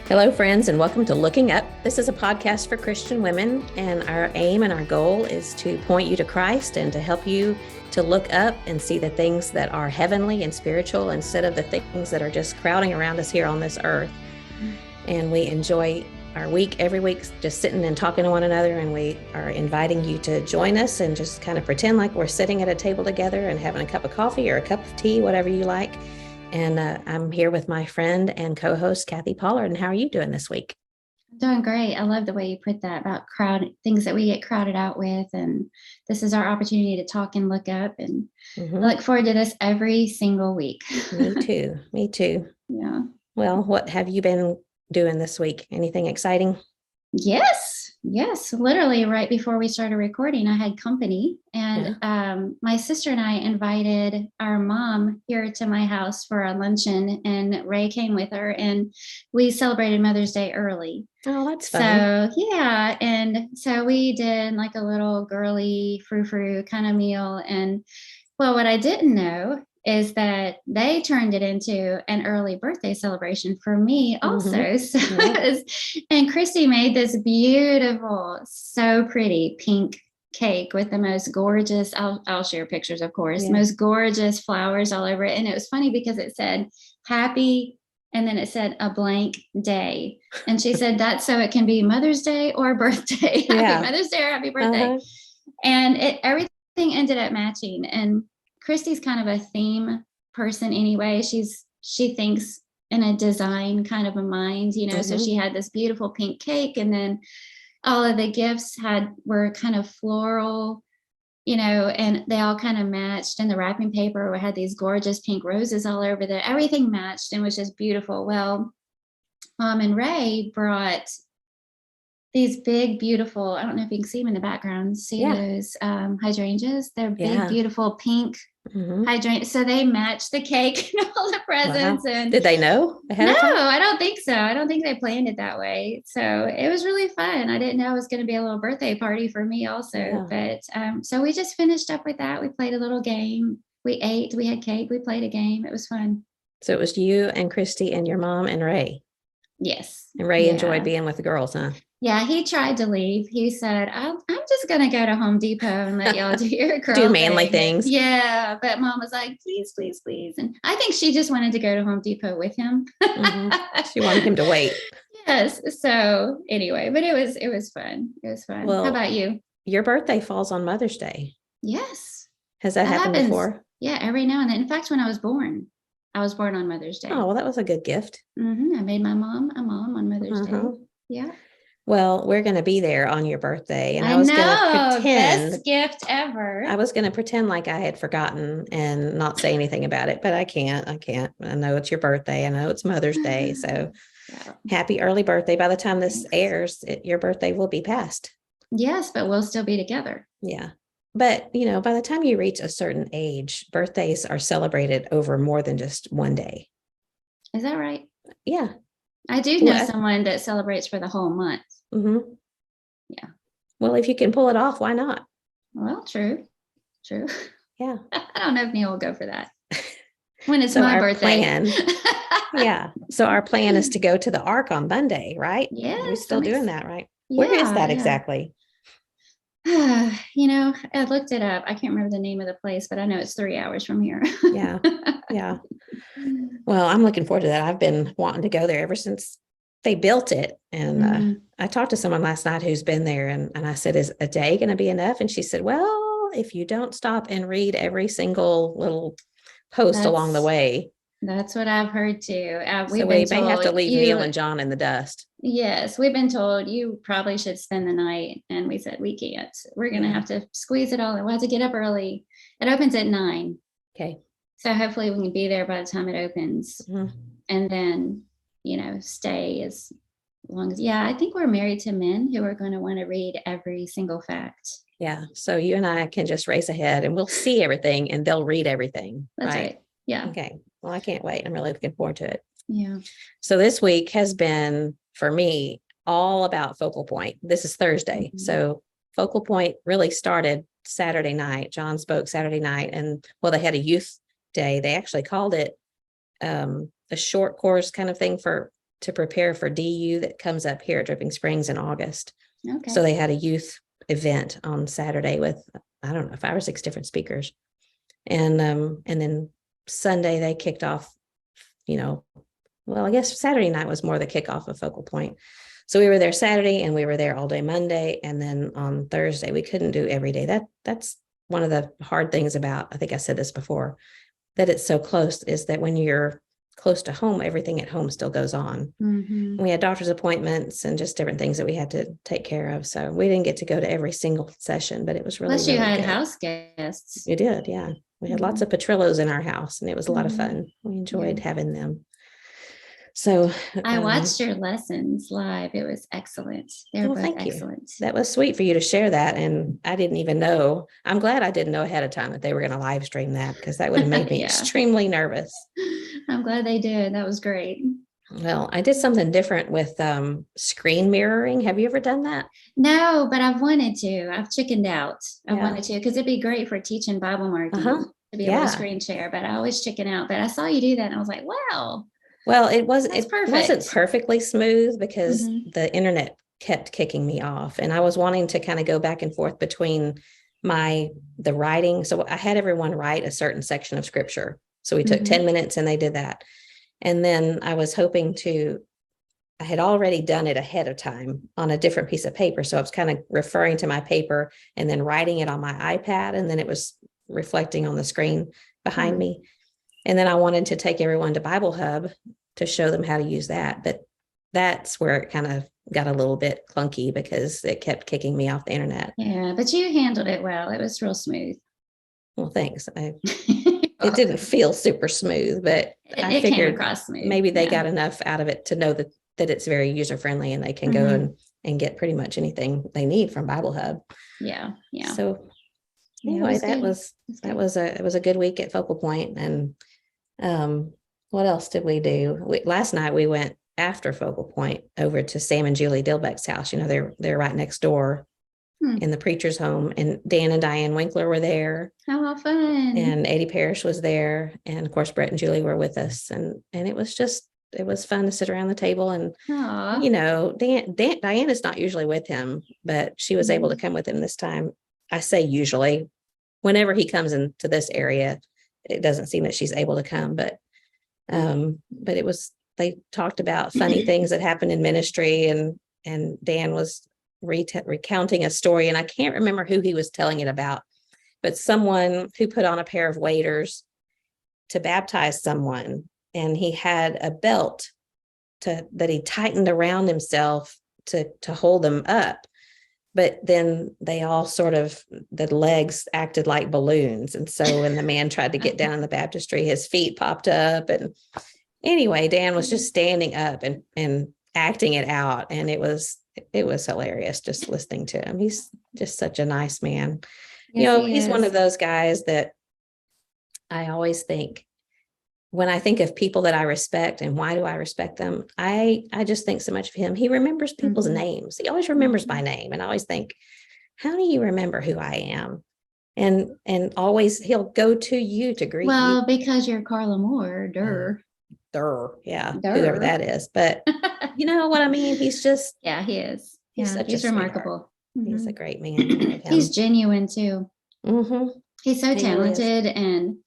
Hello, friends, and welcome to Looking Up. This is a podcast for Christian women, and our aim and our goal is to point you to Christ and to help you to look up and see the things that are heavenly and spiritual instead of the things that are just crowding around us here on this earth. And we enjoy our week every week just sitting and talking to one another, and we are inviting you to join us and just kind of pretend like we're sitting at a table together and having a cup of coffee or a cup of tea, whatever you like. And I'm here with my friend and co-host, Kathy Pollard. And how are you doing this week? I'm doing great. I love the way you put that about things that we get crowded out with. And this is our opportunity to talk and look up. And I look forward to this every single week. Me too. Me too. Yeah. Well, what have you been doing this week? Anything exciting? Yes. Literally right before we started recording, I had company, and my sister and I invited our mom here to my house for a luncheon, and Ray came with her, and we celebrated Mother's Day early. Oh, that's fun. So yeah. And so we did like a little girly frou-frou kind of meal. And well, what I didn't know is that they turned it into an early birthday celebration for me also. So and Kristy made this beautiful, so pretty pink cake with the most gorgeous, I'll share pictures, of course, most gorgeous flowers all over it. And it was funny because it said happy, and then it said a blank day. And she said that's so it can be Mother's Day or birthday. Happy Mother's Day or happy birthday. And everything ended up matching. And Kristy's kind of a theme person anyway. She thinks in a design kind of a mind, so she had this beautiful pink cake, and then all of the gifts were kind of floral, and they all kind of matched, and the wrapping paper had these gorgeous pink roses all over there. Everything matched and was just beautiful. Well, Mom and Ray brought these big, beautiful, I don't know if you can see them in the background, those hydrangeas. They're big, beautiful pink hydrangeas. So they matched the cake and all the presents. Wow. And did they know ahead of time? No, I don't think so. I don't think they planned it that way. So it was really fun. I didn't know it was going to be a little birthday party for me also. But so we just finished up with that. We played a little game. We ate, we had cake, we played a game. It was fun. So it was you and Kristy and your mom and Ray. Yes. And Ray enjoyed being with the girls, huh? Yeah, he tried to leave. He said, I'm just going to go to Home Depot and let y'all do your girl do manly things. Yeah, but Mom was like, please, please, please. And I think she just wanted to go to Home Depot with him. She wanted him to wait. Yes. So anyway, but it was fun. It was fun. Well, how about you? Your birthday falls on Mother's Day. Yes. Has that happened before? Yeah, every now and then. In fact, when I was born on Mother's Day. Oh, well, that was a good gift. I made my mom a mom on Mother's Day. Yeah. Well, we're going to be there on your birthday, and I was going to pretend. Best gift ever. I was going to pretend like I had forgotten and not say anything about it, but I can't. I know it's your birthday. I know it's Mother's Day. So happy early birthday. By the time this airs, your birthday will be past. Yes, but we'll still be together. Yeah. But, by the time you reach a certain age, birthdays are celebrated over more than just one day. Is that right? Yeah. I do know someone that celebrates for the whole month. Yeah. Well, if you can pull it off, why not? Well, true. Yeah. I don't know if Neil will go for that. When it's my birthday. So our plan is to go to the Ark on Monday, right? Yeah. We're still doing that, right? Where is that exactly? I looked it up. I can't remember the name of the place, but I know it's 3 hours from here. Yeah. Well, I'm looking forward to that. I've been wanting to go there ever since they built it. And I talked to someone last night who's been there, and I said, is a day going to be enough? And she said, well, if you don't stop and read every single little post along the way. That's what I've heard too. We may have to leave Neil and John in the dust. Yes, we've been told you probably should spend the night. And we said, we can't. We're going to have to squeeze it all. We'll have to get up early. It opens at 9. Okay. So hopefully we can be there by the time it opens. And then, stay as long as, I think we're married to men who are going to want to read every single fact. Yeah. So you and I can just race ahead and we'll see everything and they'll read everything. That's right. Yeah. Okay. Well, I can't wait. I'm really looking forward to it. Yeah. So this week has been, for me, all about Focal Point. This is Thursday. So Focal Point really started Saturday night. John spoke Saturday night, and they had a youth day. They actually called it a short course kind of thing for to prepare for DU that comes up here at Dripping Springs in August. Okay. So they had a youth event on Saturday with, I don't know, 5 or 6 different speakers. And then Sunday they kicked off, I guess Saturday night was more the kickoff of Focal Point. So we were there Saturday and we were there all day Monday. And then on Thursday, we couldn't do every day. That's one of the hard things about, I think I said this before, that it's so close, is that when you're close to home, everything at home still goes on. Mm-hmm. We had doctor's appointments and just different things that we had to take care of. So we didn't get to go to every single session, but it was really, Plus you really had good. house guests. We did, yeah. We had lots of Petrillos in our house, and it was a lot of fun. We enjoyed having them. So I watched your lessons live. It was excellent. They were both excellent. That was sweet for you to share that. And I didn't even know. I'm glad I didn't know ahead of time that they were going to live stream that, because that would have made me extremely nervous. I'm glad they did. That was great. Well, I did something different with screen mirroring. Have you ever done that? No, but I've wanted to. I've chickened out. I wanted to, because it'd be great for teaching Bible marking to be able to screen share, but I always chicken out. But I saw you do that and I was like, wow. Well, it wasn't perfectly smooth because the internet kept kicking me off, and I was wanting to kind of go back and forth between the writing. So I had everyone write a certain section of scripture. So we took 10 minutes and they did that. And then I was hoping I had already done it ahead of time on a different piece of paper. So I was kind of referring to my paper and then writing it on my iPad. And then it was reflecting on the screen behind me. And then I wanted to take everyone to Bible Hub to show them how to use that. But that's where it kind of got a little bit clunky because it kept kicking me off the internet. Yeah, but you handled it well. It was real smooth. Well, thanks. It didn't feel super smooth, but I figured maybe they got enough out of it to know that it's very user-friendly and they can go and get pretty much anything they need from Bible Hub. Yeah. Yeah. So anyway, it was a good week at Focal Point. And what else did we do? Last night we went after Focal Point over to Sam and Julie Dilbeck's house. They're right next door in the preacher's home, and Dan and Diane Winkler were there. How fun. And Eddie Parrish was there. And of course, Brett and Julie were with us. And it was fun to sit around the table. And, Diane is not usually with him, but she was able to come with him this time. I say usually. Whenever he comes into this area, it doesn't seem that she's able to come, but they talked about funny things that happened in ministry, and Dan was recounting a story, and I can't remember who he was telling it about, but someone who put on a pair of waders to baptize someone, and he had a belt that he tightened around himself to hold them up. But then they all the legs acted like balloons. And so when the man tried to get down in the baptistry, his feet popped up. And anyway, Dan was just standing up and acting it out. And it was hilarious just listening to him. He's just such a nice man. Yes, he's one of those guys that I always think, when I think of people that I respect and why do I respect them, I just think so much of him. He remembers people's names. He always remembers my name. And I always think, how do you remember who I am? And always he'll go to you to greet you. Well, because you're Carla Moore, Yeah, whoever that is. But you know what I mean? He's just... Yeah, he is. He's remarkable. He's a great man. He's genuine too. He's so talented and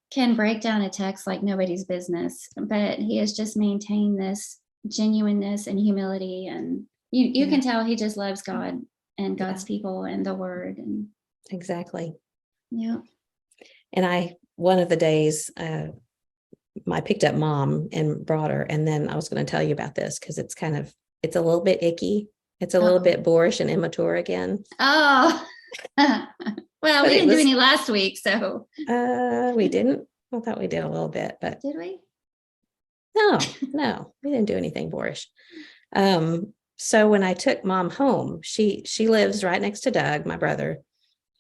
can break down a text like nobody's business, but he has just maintained this genuineness and humility, and you can tell he just loves God and God's people and the word. And exactly. Yeah. And one of the days I picked up Mom and brought her, and then I was going to tell you about this because it's a little bit icky. It's a little bit boorish and immature again. Oh. Well, we didn't do any last week, so. We didn't. I thought we did a little bit, but. Did we? No, we didn't do anything boorish. So when I took Mom home, she lives right next to Doug, my brother,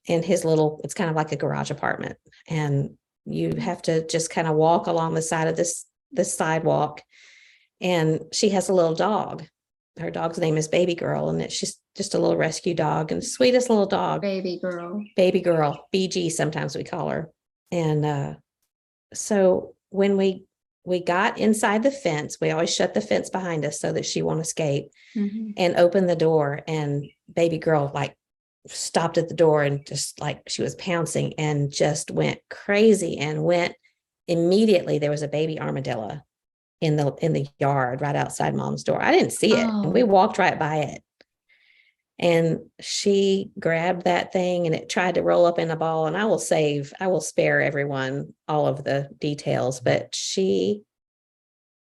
in his it's kind of like a garage apartment. And you have to just kind of walk along the side of this sidewalk. And she has a little dog. Her dog's name is Baby Girl, and it's just a little rescue dog, and the sweetest little dog. Baby Girl, BG, sometimes we call her. And so when we we got inside the fence. We always shut the fence behind us so that she won't escape, and opened the door, and baby girl like stopped at the door and just like she was pouncing and just went crazy and went immediately. There was a baby armadillo in the yard right outside mom's door. I didn't see it, and we walked right by it. And she grabbed that thing and it tried to roll up in a ball. And I will spare everyone all of the details, but she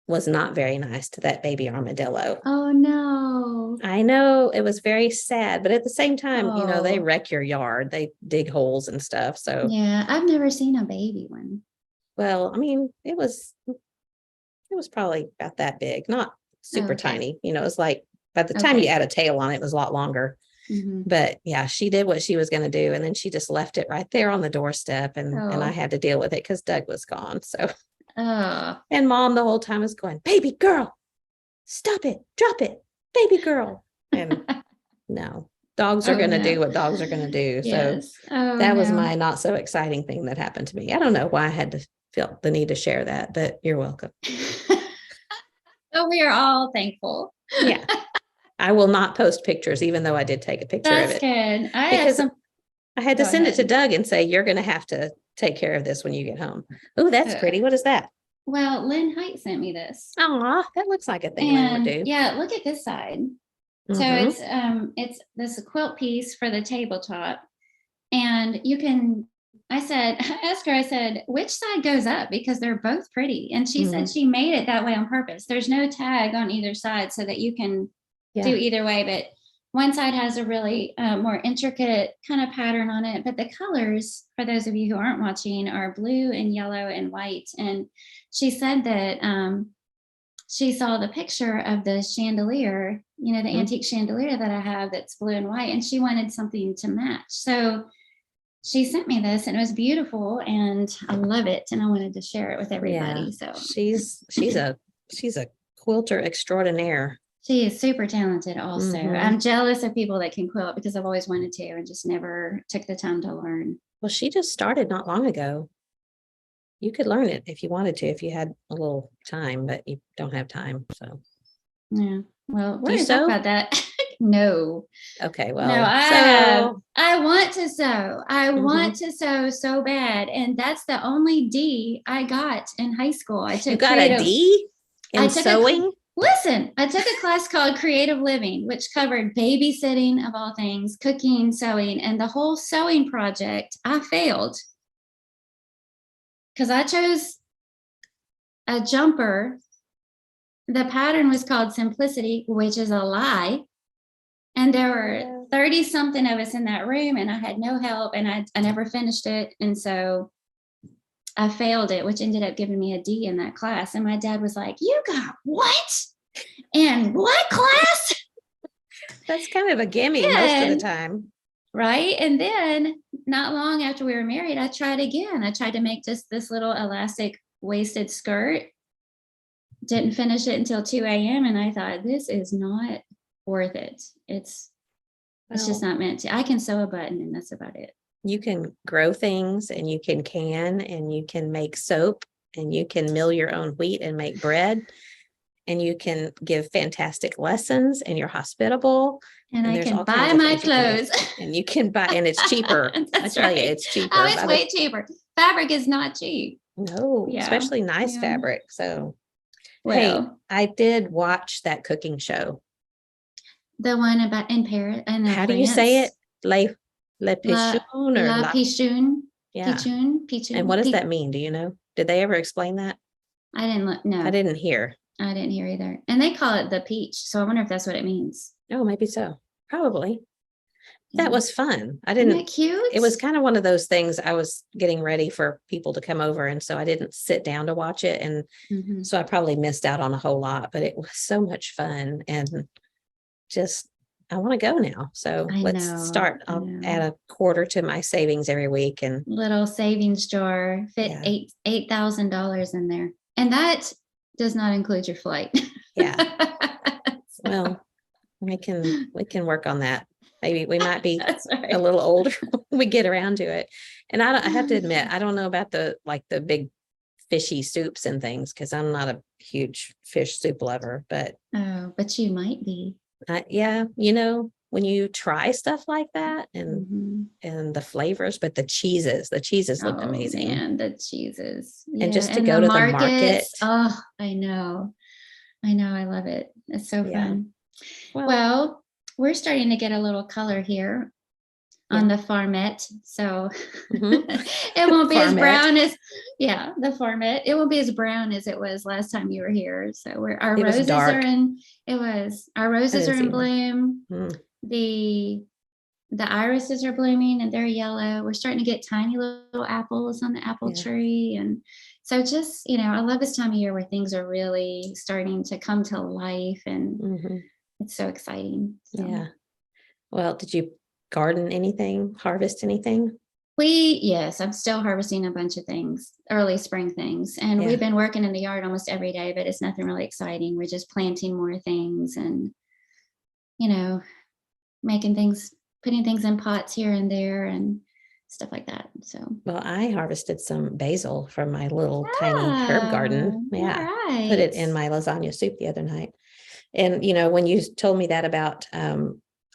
was not very nice to that baby armadillo. Oh, no. I know, it was very sad, but at the same time, they wreck your yard. They dig holes and stuff. So yeah, I've never seen a baby one. well, I mean, it was probably about that big, not super tiny. It was like, by the time you add a tail on it, it was a lot longer. But yeah, she did what she was going to do. And then she just left it right there on the doorstep. And I had to deal with it because Doug was gone. So, and mom the whole time was going, baby girl, stop it, drop it, baby girl. And no, dogs are going to do what dogs are going to do. Yes. So that was my not so exciting thing that happened to me. I don't know why I had to feel the need to share that, but you're welcome. So we are all thankful. Yeah. I will not post pictures, even though I did take a picture of it. That's good. I had to send it to Doug and say, you're going to have to take care of this when you get home. Oh, that's pretty. What is that? Well, Lynn Height sent me this. Oh, that looks like a thing Lynn would do. Yeah, look at this side. So it's this quilt piece for the tabletop. And I asked her, which side goes up? Because they're both pretty. And she said she made it that way on purpose. There's no tag on either side so that you can do either way. But one side has a really more intricate kind of pattern on it. But the colors, for those of you who aren't watching, are blue and yellow and white. And she said that she saw the picture of the chandelier, the antique chandelier that I have that's blue and white. And she wanted something to match. So she sent me this and it was beautiful and I love it. And I wanted to share it with everybody. Yeah. So she's a quilter extraordinaire. She is super talented also. I'm jealous of people that can quilt because I've always wanted to and just never took the time to learn. Well, she just started not long ago. You could learn it if you wanted to, if you had a little time, but you don't have time. So yeah. Well, we're going to talk about that. No. Okay. Well, no, I want to sew. I want to sew so bad. And that's the only D I got in high school. You got a D in sewing? Listen, I took a class called Creative Living, which covered babysitting of all things, cooking, sewing, and the whole sewing project. I failed because I chose a jumper. The pattern was called Simplicity, which is a lie. And there were 30 something of us in that room and I had no help and I never finished it. And so I failed it, which ended up giving me a D in that class. And my dad was like, you got what? In what class? That's kind of a gimme most of the time. Right. And then not long after we were married, I tried again. I tried to make just this little elastic waisted skirt. Didn't finish it until 2 a.m. And I thought, this is not worth it. It's just not meant to. I can sew a button and that's about it. You can grow things and you can and you can make soap and you can mill your own wheat and make bread and you can give fantastic lessons and you're hospitable. And I can buy my clothes. And you can buy, and it's cheaper. I tell you, it's cheaper. Oh, it's way cheaper. Fabric is not cheap. No, especially nice fabric. So, well, hey, I did watch that cooking show. The one about in Paris. How do you say it? Le Pichon or La Pichon? Yeah. Pichon. And what does that mean? Do you know? Did they ever explain that? I didn't know. I didn't hear. I didn't hear either. And they call it the peach. So I wonder if that's what it means. Oh, maybe so. Probably. Yeah. That was fun. Isn't that cute? It was kind of one of those things. I was getting ready for people to come over. And so I didn't sit down to watch it. And so I probably missed out on a whole lot, but it was so much fun. And just, I want to go now. So let's start. I'll add a quarter to my savings every week and little savings jar, fit $8,000 in there. And that does not include your flight. Yeah. Well, we can work on that. Maybe we might be a little older when we get around to it. And I have to admit, I don't know about the big fishy soups and things because I'm not a huge fish soup lover, but but you might be. yeah, when you try stuff like that and the flavors, but the cheeses looked amazing. Man, the cheeses. Yeah. And just to and go the to the market. Oh, I know. I love it. It's so fun. Well, Well, we're starting to get a little color here on the farmette. So it won't be as brown as, the farmette. It won't be as brown as it was last time you were here. So our roses are in bloom. The irises are blooming and they're yellow. We're starting to get tiny little apples on the apple tree. And so just, I love this time of year where things are really starting to come to life, and it's so exciting. So. Yeah. Well, did you garden anything, harvest anything? Yes, I'm still harvesting a bunch of things, early spring things. And we've been working in the yard almost every day, but it's nothing really exciting. We're just planting more things and, putting things in pots here and there and stuff like that. So, well, I harvested some basil from my little tiny herb garden. Yeah. Right. Put it in my lasagna soup the other night. And, when you told me that about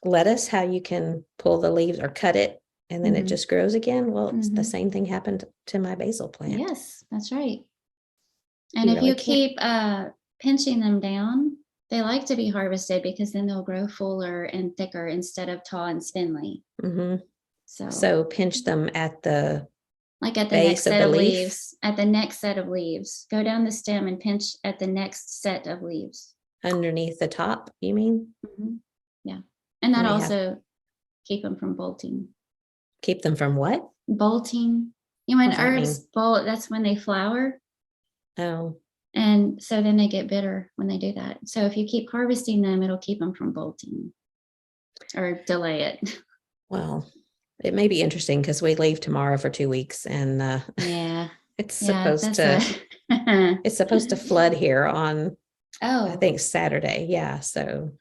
lettuce, how you can pull the leaves or cut it and then it just grows again. Well, it's the same thing happened to my basil plant. Yes, that's right. And if you keep pinching them down, they like to be harvested because then they'll grow fuller and thicker instead of tall and spindly. So pinch them at the next set of leaves. At the next set of leaves, go down the stem and pinch at the next set of leaves. Underneath the top, you mean? Yeah, and that also keep them from bolting. Keep them from what? Bolting. When herbs bolt, that's when they flower. Oh. And so then they get bitter when they do that. So if you keep harvesting them, it'll keep them from bolting or delay it. Well, it may be interesting because we leave tomorrow for 2 weeks, and it's supposed to flood here on I think Saturday. Yeah. So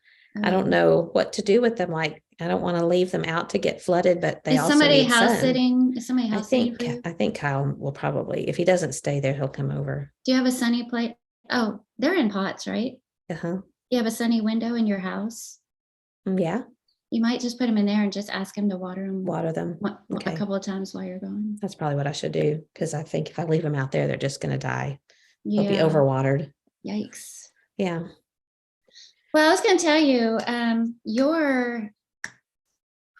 I don't know what to do with them. Like, I don't want to leave them out to get flooded, but they also need sun. Is somebody house sitting for you? I think Kyle will probably, if he doesn't stay there, he'll come over. Do you have a sunny plate? Oh, they're in pots, right? You have a sunny window in your house? Yeah. You might just put them in there and just ask him to water them a couple of times while you're gone. That's probably what I should do, because I think if I leave them out there, they're just going to die. They'll be overwatered. Yikes. Yeah. Well, I was going to tell you, your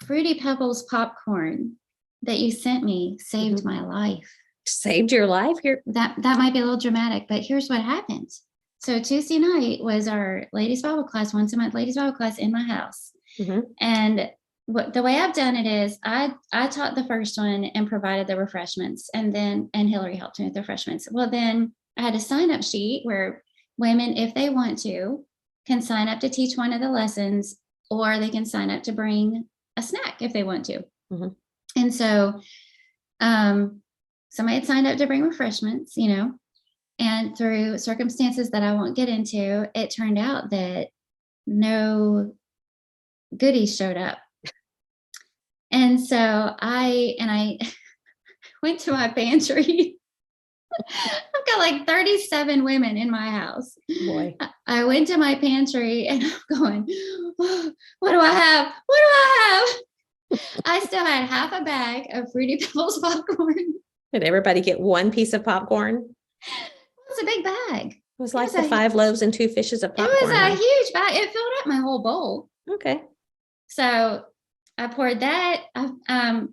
Fruity Pebbles popcorn that you sent me saved my life. Saved your life? That might be a little dramatic, but here's what happened. So Tuesday night was our ladies' Bible class, once a month ladies' Bible class in my house. And the way I've done it is I taught the first one and provided the refreshments, and Hillary helped me with the refreshments. Well, then I had a sign-up sheet where women, if they want to, can sign up to teach one of the lessons, or they can sign up to bring a snack if they want to. And so somebody had signed up to bring refreshments, and through circumstances that I won't get into, it turned out that no goodies showed up. And so I went to my pantry. I've got like 37 women in my house. Boy. I went to my pantry and I'm going, oh, what do I have? What do I have? I still had half a bag of Fruity Pebbles popcorn. Did everybody get one piece of popcorn? It was a big bag. It was like the 5 loaves and 2 fishes of popcorn. It was a huge bag. It filled up my whole bowl. Okay. So I poured that.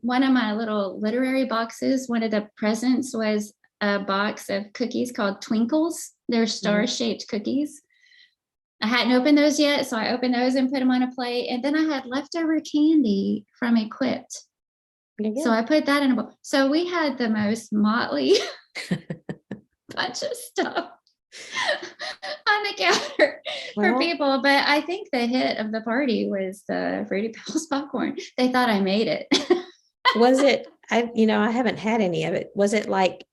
One of my little literary boxes, one of the presents was a box of cookies called Twinkles. They're star-shaped cookies. I hadn't opened those yet, so I opened those and put them on a plate. And then I had leftover candy from Equipped. So I put that in a bowl. So we had the most motley bunch of stuff on the counter for people. But I think the hit of the party was the Fruity Pebbles popcorn. They thought I made it. Was it? I haven't had any of it. Was it like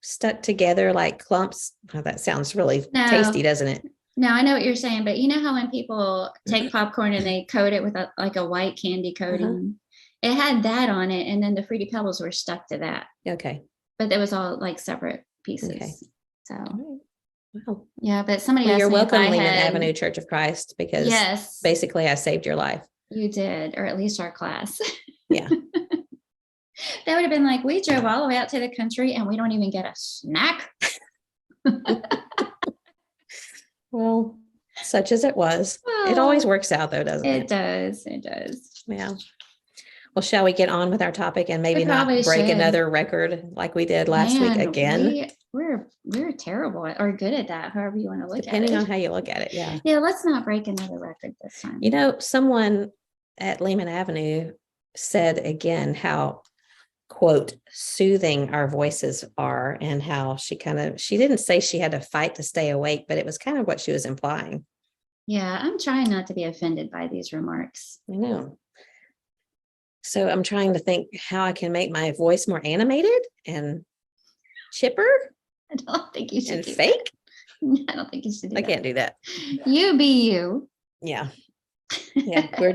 stuck together like clumps? Oh, that sounds really tasty, doesn't it? No, I know what you're saying, but you know how when people take popcorn and they coat it with a white candy coating, it had that on it, and then the Fruity Pebbles were stuck to that. Okay. but it was all like separate pieces. Okay. So, Wow. yeah, but somebody Well, asked you're me if welcome, I Lehman had, Avenue Church of Christ, because yes, basically I saved your life. you did, or at least our class. Yeah. They would have been like, we drove all the way out to the country and we don't even get a snack. Well, such as it was. It Well, always works out though, doesn't it? it does. It does. Yeah. Well, shall we get on with our topic and maybe We not probably break should. another record like we did last week Man, again? we're terrible at, or good at that, however you want to look Depending at on it. how you look at it. Yeah. Yeah, let's not break another record this time. You know, someone at Lehman Avenue said again how, quote, soothing our voices are, and how she didn't say she had to fight to stay awake, but it was kind of what she was implying. Yeah, I'm trying not to be offended by these remarks. I know. So I'm trying to think how I can make my voice more animated and chipper I don't think you should and do fake. that. I don't think you should do I that. can't do that. You be you. Yeah. Yeah. We're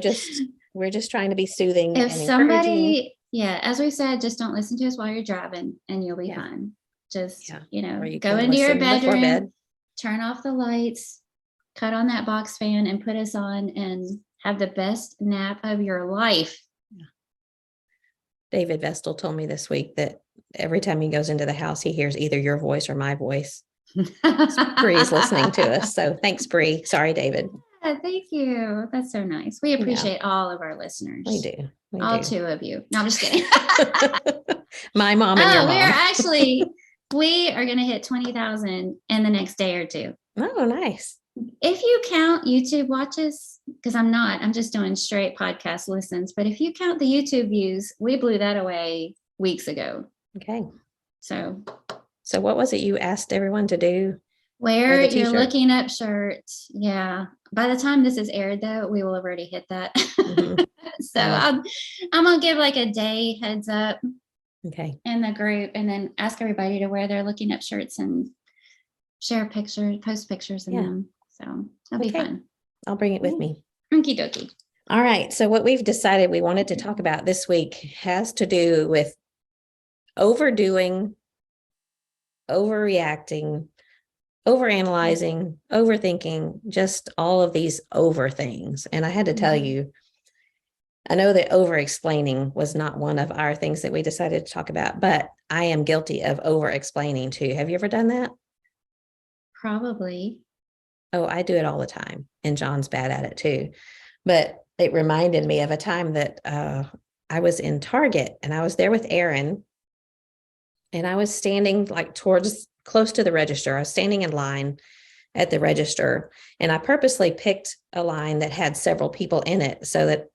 just trying to be soothing If and somebody, yeah, as we said, just don't listen to us while you're driving and you'll be fine. Just, Or you go can into your listen before bedroom, bed. turn off the lights, cut on that box fan and put us on and have the best nap of your life. David Vestal told me this week that every time he goes into the house, he hears either your voice or my voice. Bree's listening to us. So thanks, Bree. Sorry, David. Yeah, thank you. That's so nice. We appreciate all of our listeners. We do. All 2 of you. No, I'm just kidding. My mom and your mom. We are going to hit 20,000 in the next day or 2. Oh, nice. If you count YouTube watches, because I'm just doing straight podcast listens, but if you count the YouTube views, we blew that away weeks ago. Okay. So what was it you asked everyone to do? Wear your looking up shirt. Yeah. By the time this is aired, though, we will have already hit that. Mm-hmm. So I'm going to give like a day heads up. Okay. In the group, and then ask everybody to wear their looking up shirts and share pictures, post pictures in them. So that'll be fun. I'll bring it with me. Okie dokie. All right. So what we've decided we wanted to talk about this week has to do with overdoing, overreacting, overanalyzing, overthinking, just all of these over things. And I had to tell you, I know that over-explaining was not one of our things that we decided to talk about, but I am guilty of over-explaining too. Have you ever done that? Probably. Oh, I do it all the time. And John's bad at it too. But it reminded me of a time that I was in Target and I was there with Aaron. And I was standing like close to the register. I was standing in line at the register. And I purposely picked a line that had several people in it so that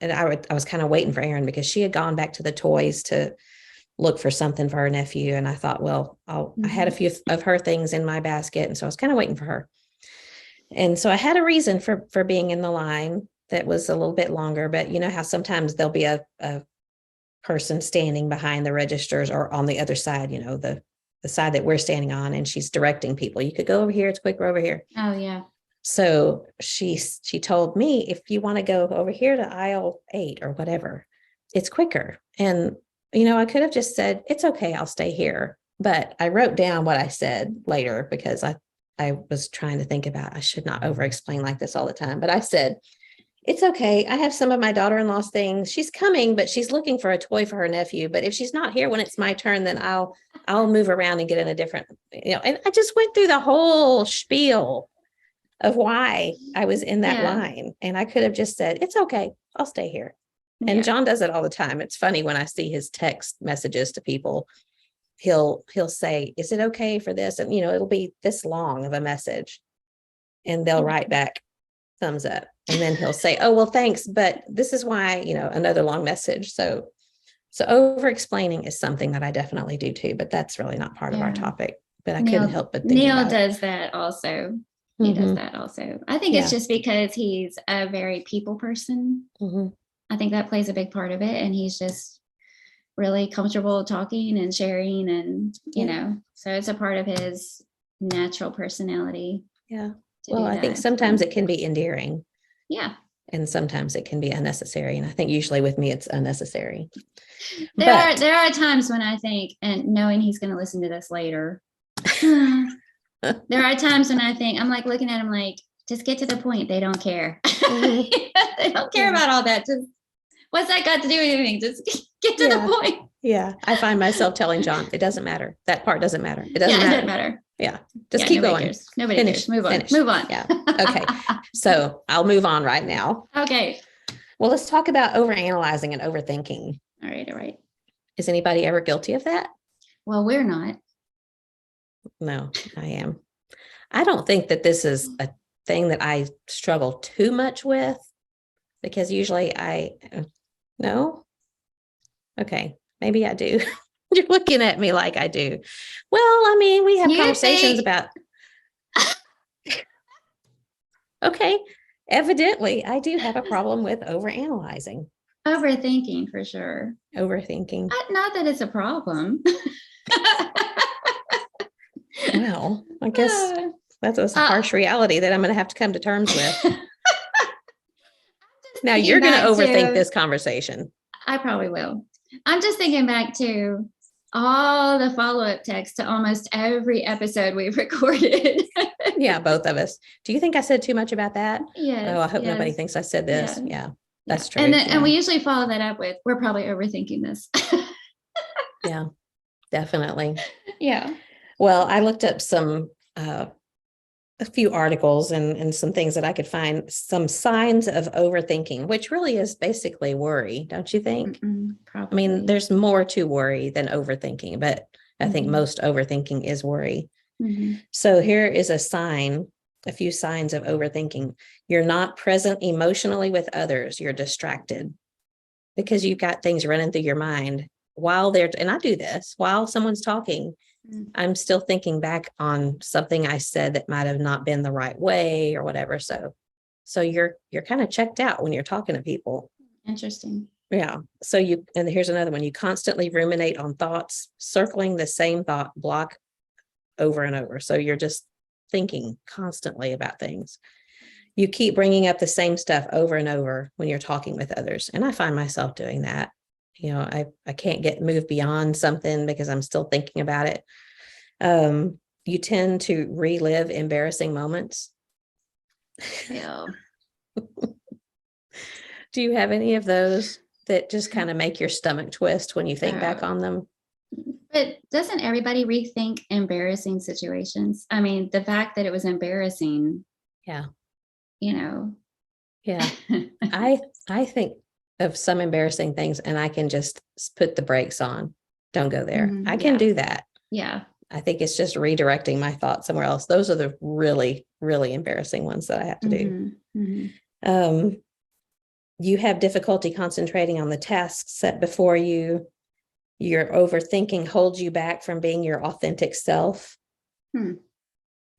I was kind of waiting for Erin because she had gone back to the toys to look for something for her nephew. And I thought, well, I had a few of her things in my basket. And so I was kind of waiting for her. And so I had a reason for being in the line that was a little bit longer, but you know how sometimes there'll be a person standing behind the registers or on the other side, the side that we're standing on, and she's directing people. You could go over here. It's quicker over here. Oh, yeah. So she told me, if you want to go over here to aisle 8 or whatever, it's quicker. And, I could have just said, it's okay, I'll stay here. But I wrote down what I said later because I was trying to think about, I should not over-explain like this all the time. But I said, it's okay. I have some of my daughter-in-law's things. She's coming, but she's looking for a toy for her nephew. But if she's not here when it's my turn, then I'll move around and get in a different, and I just went through the whole spiel of why I was in that line. And I could have just said, it's okay, I'll stay here. And John does it all the time. It's funny when I see his text messages to people, he'll say, is it okay for this? And, it'll be this long of a message and they'll write back thumbs up. And then he'll say, oh, well, thanks. But this is why, another long message. So over explaining is something that I definitely do too, but that's really not part of our topic, but I couldn't help but think Neil about does that also. He does that also. I think it's just because he's a very people person. I think that plays a big part of it. And he's just really comfortable talking and sharing and, so it's a part of his natural personality. Yeah. Well, I think sometimes it can be endearing. Yeah. And sometimes it can be unnecessary. And I think usually with me, it's unnecessary. There are times when I think, and knowing he's going to listen to this later, there are times when I think, I'm like looking at him like, just get to the point. They don't care. They don't care about all that. Just what's that got to do with anything? Just get to the point. Yeah. I find myself telling John, it doesn't matter. That part doesn't matter. It doesn't matter. Yeah. Just keep going. Cares. Nobody cares. Move on. Move on. Yeah. Okay. So I'll move on right now. Okay. Well, let's talk about overanalyzing and overthinking. All right. Is anybody ever guilty of that? Well, we're not. No, I am. I don't think that this is a thing that I struggle too much with, because usually no. Okay, maybe I do. You're looking at me like I do. Well, I mean, we have conversations about. Okay, evidently, I do have a problem with overanalyzing. Overthinking for sure. Overthinking. Not that it's a problem. Well, I guess that's a harsh reality that I'm going to have to come to terms with. Now you're going to overthink this conversation. I probably will. I'm just thinking back to all the follow-up texts to almost every episode we've recorded. Yeah, both of us. Do you think I said too much about that? Yes. Oh, I hope nobody thinks I said this. Yeah, that's true. And we usually follow that up with, we're probably overthinking this. Yeah, definitely. Yeah. Well, I looked up a few articles and some things that I could find, some signs of overthinking, which really is basically worry, don't you think? Probably. I mean, there's more to worry than overthinking, but I think most overthinking is worry. So here is a few signs of overthinking. You're not present emotionally with others. You're distracted because you've got things running through your mind and I do this while someone's talking. I'm still thinking back on something I said that might have not been the right way or whatever. So you're kind of checked out when you're talking to people. Interesting. Yeah. So and here's another one. You constantly ruminate on thoughts, circling the same thought block over and over. So you're just thinking constantly about things. You keep bringing up the same stuff over and over when you're talking with others. And I find myself doing that. You know, I can't move beyond something because I'm still thinking about it. You tend to relive embarrassing moments. Yeah. Do you have any of those that just kind of make your stomach twist when you think back on them? But doesn't everybody rethink embarrassing situations? I mean, the fact that it was embarrassing. Yeah. You know. Yeah. I think of some embarrassing things and I can just put the brakes on. Don't go there. I can do that. Yeah. I think it's just redirecting my thoughts somewhere else. Those are the really, really embarrassing ones that I have to do. You have difficulty concentrating on the tasks set before you. Your overthinking holds you back from being your authentic self.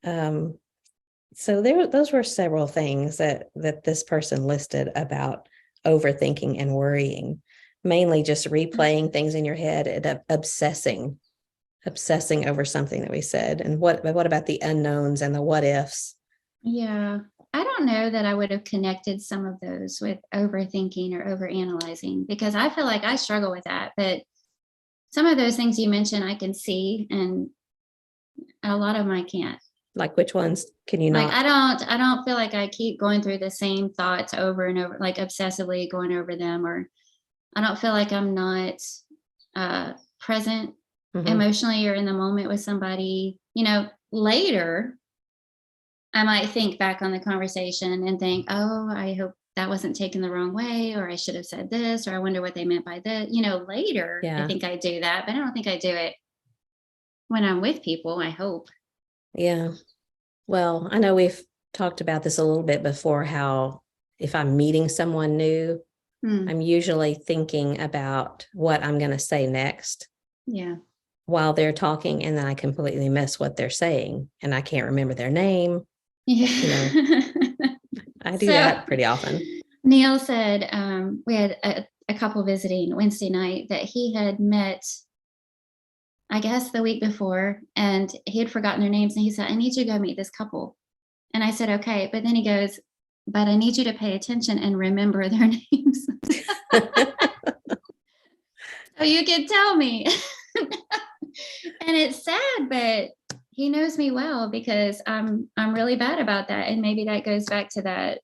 So those were several things that this person listed about overthinking and worrying, mainly just replaying things in your head and obsessing over something that we said. And what about the unknowns and the what ifs? Yeah. I don't know that I would have connected some of those with overthinking or overanalyzing, because I feel like I struggle with that. But some of those things you mentioned, I can see, and a lot of them I can't. Like which ones can you not? Like I don't feel like I keep going through the same thoughts over and over, like obsessively going over them, or I don't feel like I'm not present emotionally or in the moment with somebody. You know, later I might think back on the conversation and think, oh, I hope that wasn't taken the wrong way, or I should have said this, or I wonder what they meant by this. You know, later I think I do that, but I don't think I do it when I'm with people, I hope. Yeah. Well, I know we've talked about this a little bit before, how if I'm meeting someone new, I'm usually thinking about what I'm going to say next. Yeah. While they're talking, and then I completely miss what they're saying and I can't remember their name. Yeah. You know, I do that pretty often. Neil said we had a couple visiting Wednesday night that he had met, I guess, the week before, and he had forgotten their names. And he said, I need you to go meet this couple. And I said, okay. But then he goes, but I need you to pay attention and remember their names. So you can tell me. And it's sad, but he knows me well because I'm really bad about that. And maybe that goes back to that,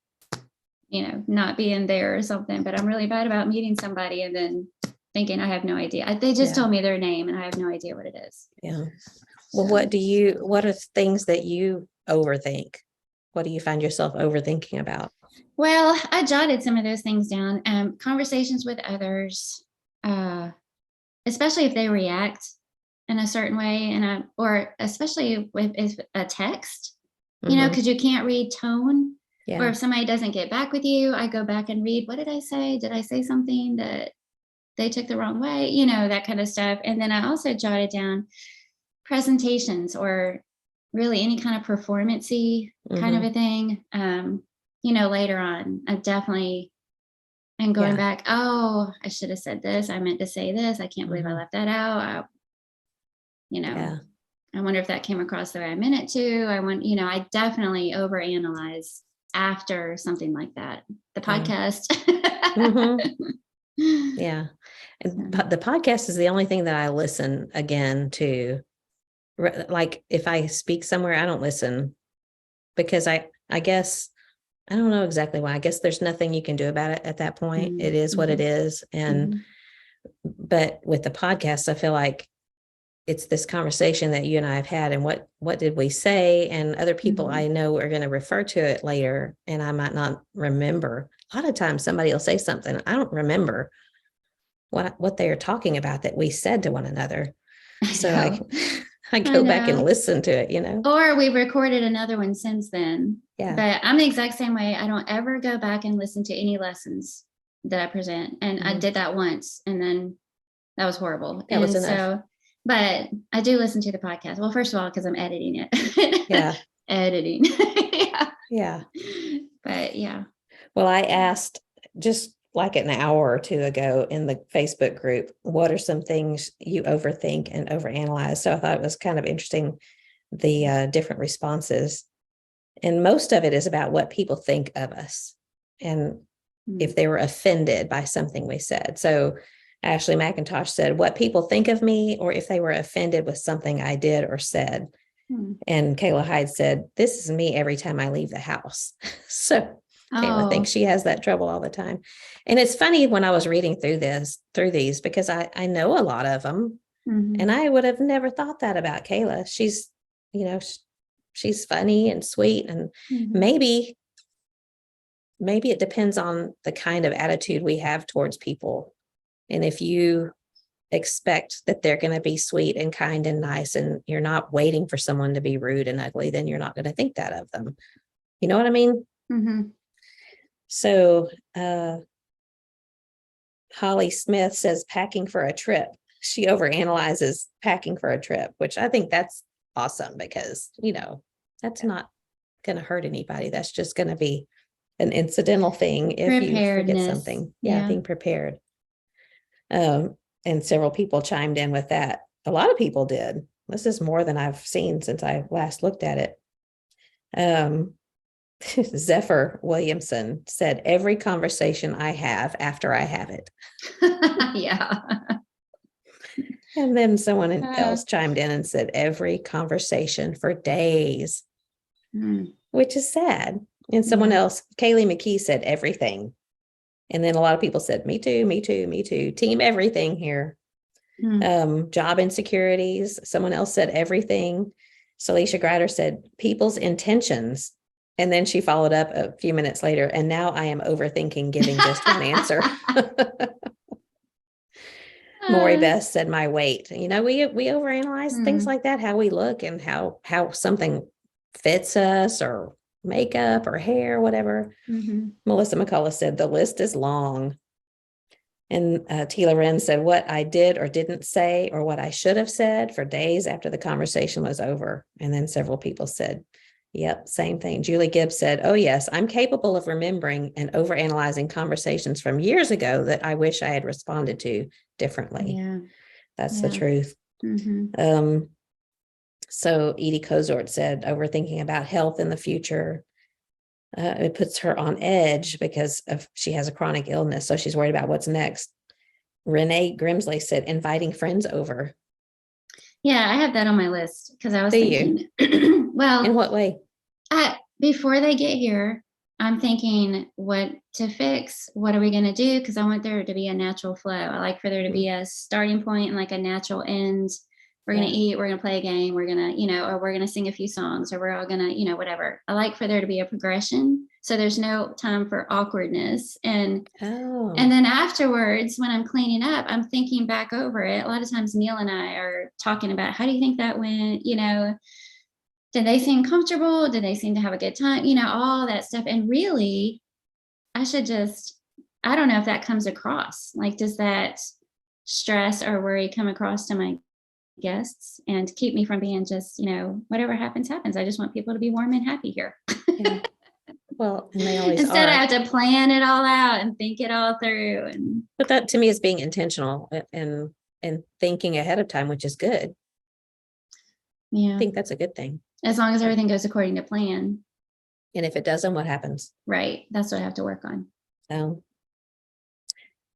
not being there or something, but I'm really bad about meeting somebody and then thinking I have no idea. They just told me their name and I have no idea what it is. Yeah. Well, what are things that you overthink? What do you find yourself overthinking about? Well, I jotted some of those things down. Conversations with others, especially if they react in a certain way, or especially if a text, because you can't read tone. Yeah. Or if somebody doesn't get back with you, I go back and read, what did I say? Did I say something that they took the wrong way? That kind of stuff. And then I also jotted down presentations or really any kind of performance-y kind of a thing. Later on, I definitely am going back, oh, I should have said this. I meant to say this. I can't believe I left that out. I wonder if that came across the way I meant it to. I definitely overanalyze after something like that. The podcast. Yeah. And the podcast is the only thing that I listen again to. Like if I speak somewhere, I don't listen because I guess, I don't know exactly why. I guess there's nothing you can do about it at that point. It is what it is. And, but with the podcast, I feel like it's this conversation that you and I have had, and what did we say? And other people I know are going to refer to it later, and I might not remember. A lot of times somebody will say something, I don't remember what they are talking about that we said to one another. So I go back and listen to it, Or we recorded another one since then. Yeah. But I'm the exact same way. I don't ever go back and listen to any lessons that I present. And I did that once, and then that was horrible. That was enough. But I do listen to the podcast. Well, first of all, because I'm editing it. Yeah. Editing. Yeah. But yeah. Well, I asked just like an hour or two ago in the Facebook group, what are some things you overthink and overanalyze? So I thought it was kind of interesting, the different responses. And most of it is about what people think of us and if they were offended by something we said. So Ashley McIntosh said, what people think of me, or if they were offended with something I did or said. And Kayla Hyde said, this is me every time I leave the house. So Kayla thinks she has that trouble all the time. And it's funny when I was reading through these, because I know a lot of them, and I would have never thought that about Kayla. She's, she's funny and sweet, and maybe it depends on the kind of attitude we have towards people. And if you expect that they're going to be sweet and kind and nice, and you're not waiting for someone to be rude and ugly, then you're not going to think that of them. You know what I mean? So Holly Smith says packing for a trip. She overanalyzes packing for a trip, which I think that's awesome because, that's not going to hurt anybody. That's just going to be an incidental thing if you forget something. Yeah, being prepared. And several people chimed in with that. A lot of people did. This is more than I've seen since I last looked at it. Zephyr Williamson said, every conversation I have after I have it. Yeah. And then someone else chimed in and said, every conversation for days, which is sad. And someone else, Kaylee McKee, said everything. And then a lot of people said, me too, me too, me too. Team everything here. Job insecurities. Someone else said everything. Celicia Grider said people's intentions. And then she followed up a few minutes later, and now I am overthinking giving just one answer. Maury Beth said my weight. We overanalyze things like that, how we look and how something fits us, or makeup or hair, whatever. Melissa McCullough said the list is long. And Tila Wren said what I did or didn't say, or what I should have said, for days after the conversation was over. And then several people said, yep, same thing. Julie Gibbs said, oh yes, I'm capable of remembering and overanalyzing conversations from years ago that I wish I had responded to differently. Yeah. That's the truth. So Edie Cozort said, overthinking about health in the future. it puts her on edge because she has a chronic illness. So she's worried about what's next. Renee Grimsley said, inviting friends over. Yeah, I have that on my list because I was Do thinking, well, in what way? Before they get here, I'm thinking what to fix. What are we going to do? Because I want there to be a natural flow. I like for there to be a starting point and like a natural end. We're going to eat, we're going to play a game, we're going to, or we're going to sing a few songs, or we're all going to, whatever. I like for there to be a progression. So there's no time for awkwardness. And then afterwards, when I'm cleaning up, I'm thinking back over it. A lot of times Neil and I are talking about, how do you think that went? Did they seem comfortable? Did they seem to have a good time? All that stuff. And really, I don't know if that comes across. Like, does that stress or worry come across to my guests and keep me from being just, whatever happens, happens. I just want people to be warm and happy here. Yeah. Well, and they always Instead, are. I have to plan it all out and think it all through. But that to me is being intentional and thinking ahead of time, which is good. Yeah. I think that's a good thing. As long as everything goes according to plan. And if it doesn't, what happens? Right. That's what I have to work on. So,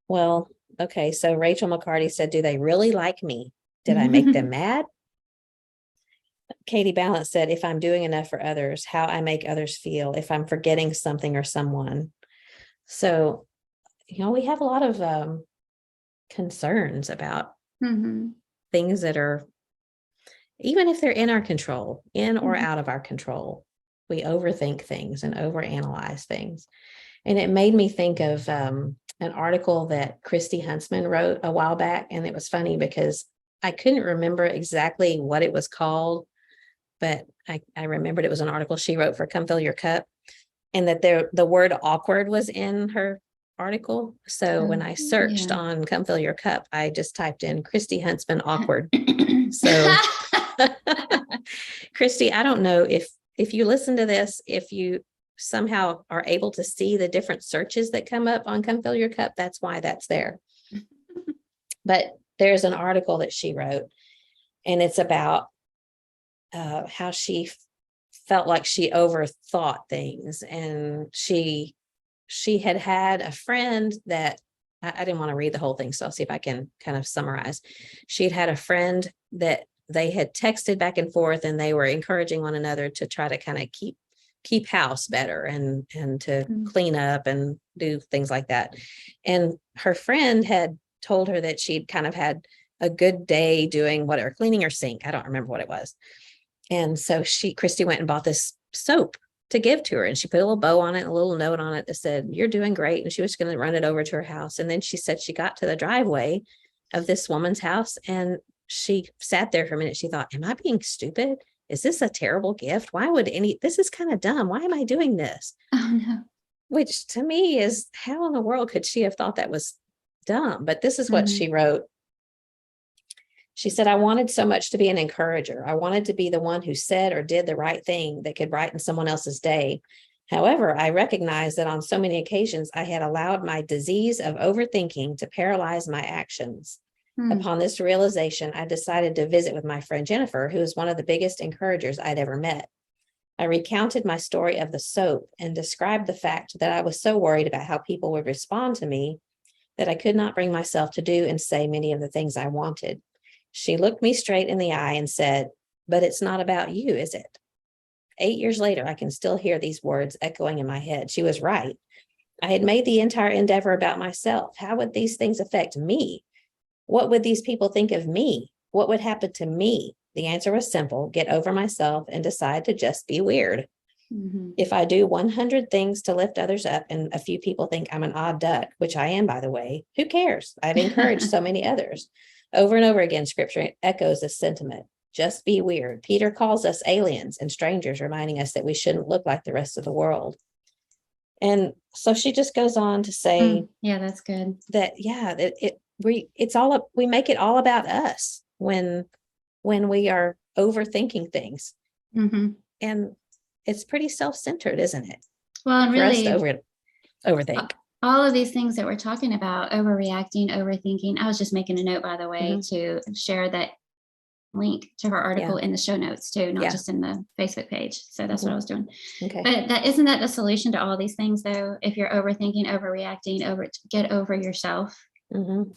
well, okay. So Rachel McCarty said, do they really like me? Did I make them mad? Katie Balance said, if I'm doing enough for others, how I make others feel, if I'm forgetting something or someone. So, we have a lot of concerns about things that are, even if they're in our control, in or out of our control, we overthink things and overanalyze things. And it made me think of an article that Kristy Huntsman wrote a while back. And it was funny because I couldn't remember exactly what it was called, but I remembered it was an article she wrote for Come Fill Your Cup, and that the word awkward was in her article. So when I searched on Come Fill Your Cup, I just typed in Kristy Huntsman awkward. So Kristy, I don't know if you listen to this, if you somehow are able to see the different searches that come up on Come Fill Your Cup, that's why that's there. But there's an article that she wrote, and it's about how she felt like she overthought things. And she had a friend that, I didn't want to read the whole thing, so I'll see if I can kind of summarize. She had a friend that they had texted back and forth, and they were encouraging one another to try to kind of keep house better and to clean up and do things like that. And her friend had told her that she'd kind of had a good day doing whatever, cleaning her sink. I don't remember what it was. And so Kristy went and bought this soap to give to her, and she put a little bow on it, a little note on it that said, "You're doing great." And she was going to run it over to her house. And then she said she got to the driveway of this woman's house, and she sat there for a minute. She thought, am I being stupid? Is this a terrible gift? Why would this is kind of dumb. Why am I doing this? Oh, no. Which to me is, how in the world could she have thought that was dumb? But this is what she wrote. She said, I wanted so much to be an encourager. I wanted to be the one who said or did the right thing that could brighten someone else's day. However, I recognized that on so many occasions, I had allowed my disease of overthinking to paralyze my actions. Upon this realization, I decided to visit with my friend Jennifer, who is one of the biggest encouragers I'd ever met. I recounted my story of the soap and described the fact that I was so worried about how people would respond to me that I could not bring myself to do and say many of the things I wanted. She looked me straight in the eye and said, "But it's not about you, is it?" 8 years later, I can still hear these words echoing in my head. She was right. I had made the entire endeavor about myself. How would these things affect me? What would these people think of me? What would happen to me? The answer was simple: get over myself and decide to just be weird. If I do 100 things to lift others up and a few people think I'm an odd duck, which I am, by the way, who cares? I've encouraged so many others. Over and over again, scripture echoes this sentiment. Just be weird. Peter calls us aliens and strangers, reminding us that we shouldn't look like the rest of the world. And so she just goes on to say, yeah, that's good. That, yeah, we make it all about us when we are overthinking things. And it's pretty self-centered, isn't it? Well, and really, for us to overthink. All of these things that we're talking about, overreacting, overthinking. I was just making a note, by the way, to share that link to her article in the show notes too, not just in the Facebook page. So that's what I was doing. Okay. But isn't that the solution to all these things though? If you're overthinking, overreacting, get over yourself. Mm-hmm.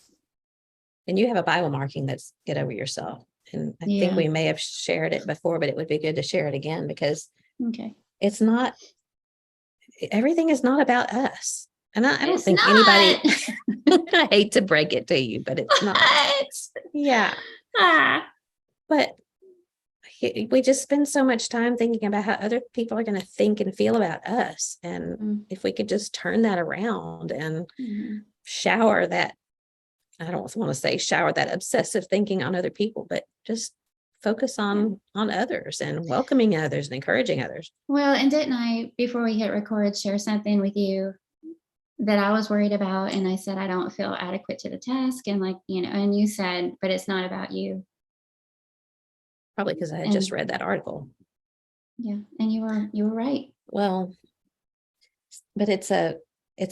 And you have a Bible marking that's get over yourself. And I think we may have shared it before, but it would be good to share it again because it's not, everything is not about us. And I don't think anybody, I hate to break it to you, but it's not. Yeah. But we just spend so much time thinking about how other people are going to think and feel about us. And if we could just turn that around and shower that, I don't want to say shower that obsessive thinking on other people, but just focus on others and welcoming others and encouraging others. Well, and didn't I, before we hit record, share something with you that I was worried about? And I said, I don't feel adequate to the task. And and you said, but it's not about you. Probably because I had just read that article. Yeah. And you were right. Well, but it's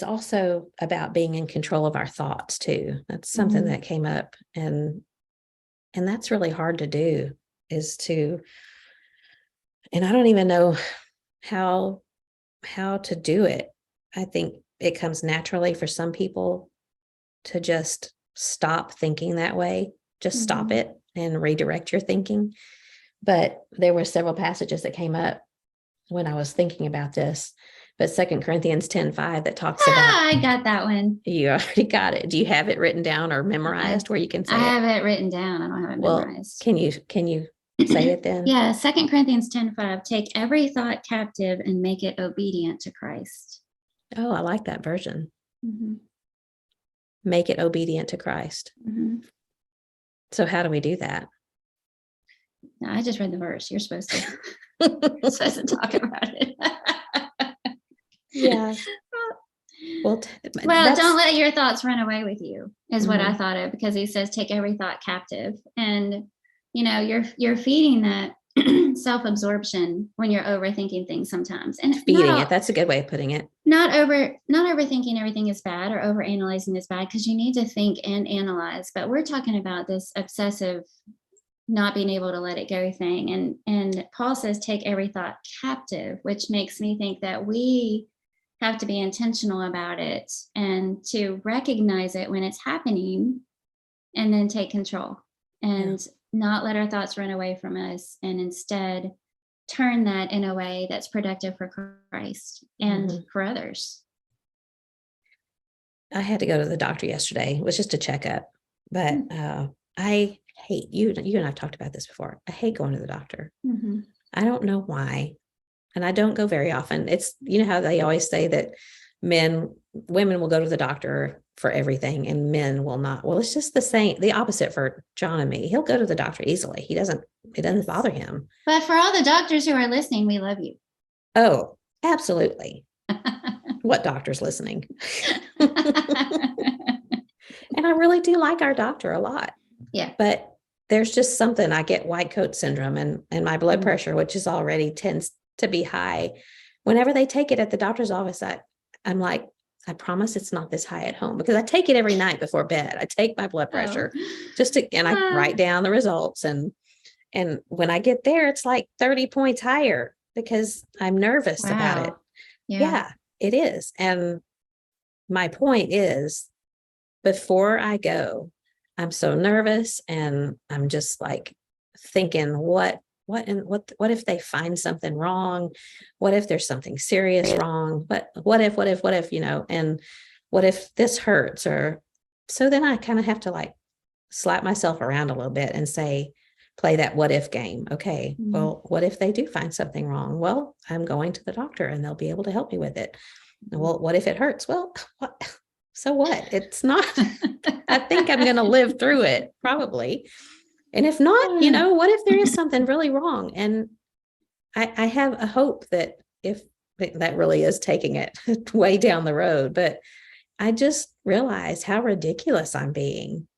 also about being in control of our thoughts too. That's something that came up, and that's really hard to do, and I don't even know how to do it. I think it comes naturally for some people to just stop thinking that way, just stop it and redirect your thinking. But there were several passages that came up when I was thinking about this. But 2 Corinthians 10:5 that talks about. I got that one. You already got it. Do you have it written down or memorized where you can say it? I have it written down. I don't have it memorized. Can you say it then? Yeah, 2 Corinthians 10:5. Take every thought captive and make it obedient to Christ. Oh, I like that version. Make it obedient to Christ. So how do we do that? No, I just read the verse. You're supposed to talk about it. Yeah. Well, don't let your thoughts run away with you is what I thought of, because he says take every thought captive, and you're feeding that self-absorption when you're overthinking things sometimes, and feeding it. That's a good way of putting it. Not overthinking everything is bad or overanalyzing is bad, because you need to think and analyze. But we're talking about this obsessive, not being able to let it go thing, and Paul says take every thought captive, which makes me think that we have to be intentional about it and to recognize it when it's happening and then take control and not let our thoughts run away from us, and instead turn that in a way that's productive for Christ and for others. I had to go to the doctor yesterday. It was just a checkup, but I hate you and I've talked about this before. I hate going to the doctor. I don't know why. And I don't go very often. It's, how they always say that women will go to the doctor for everything and men will not. Well, it's just the opposite for John and me. He'll go to the doctor easily. It doesn't bother him. But for all the doctors who are listening, we love you. Oh, absolutely. What doctor's listening? And I really do like our doctor a lot. Yeah. But there's just something, I get white coat syndrome and my blood pressure, which is already tends to be high. Whenever they take it at the doctor's office, I'm like, I promise it's not this high at home, because I take it every night before bed. I take my blood pressure and I write down the results. And when I get there, it's like 30 points higher because I'm nervous about it. Yeah, it is. And my point is, before I go, I'm so nervous and I'm just like thinking, what if they find something wrong? What if there's something serious wrong? But what if, and what if this hurts? Or so then I kind of have to like slap myself around a little bit and play that what if game. Okay, well, what if they do find something wrong? Well, I'm going to the doctor and they'll be able to help me with it. Well, what if it hurts? Well, so what? It's not, I think I'm going to live through it probably. And if not, what if there is something really wrong? And I have a hope that if that really is taking it way down the road, but I just realized how ridiculous I'm being.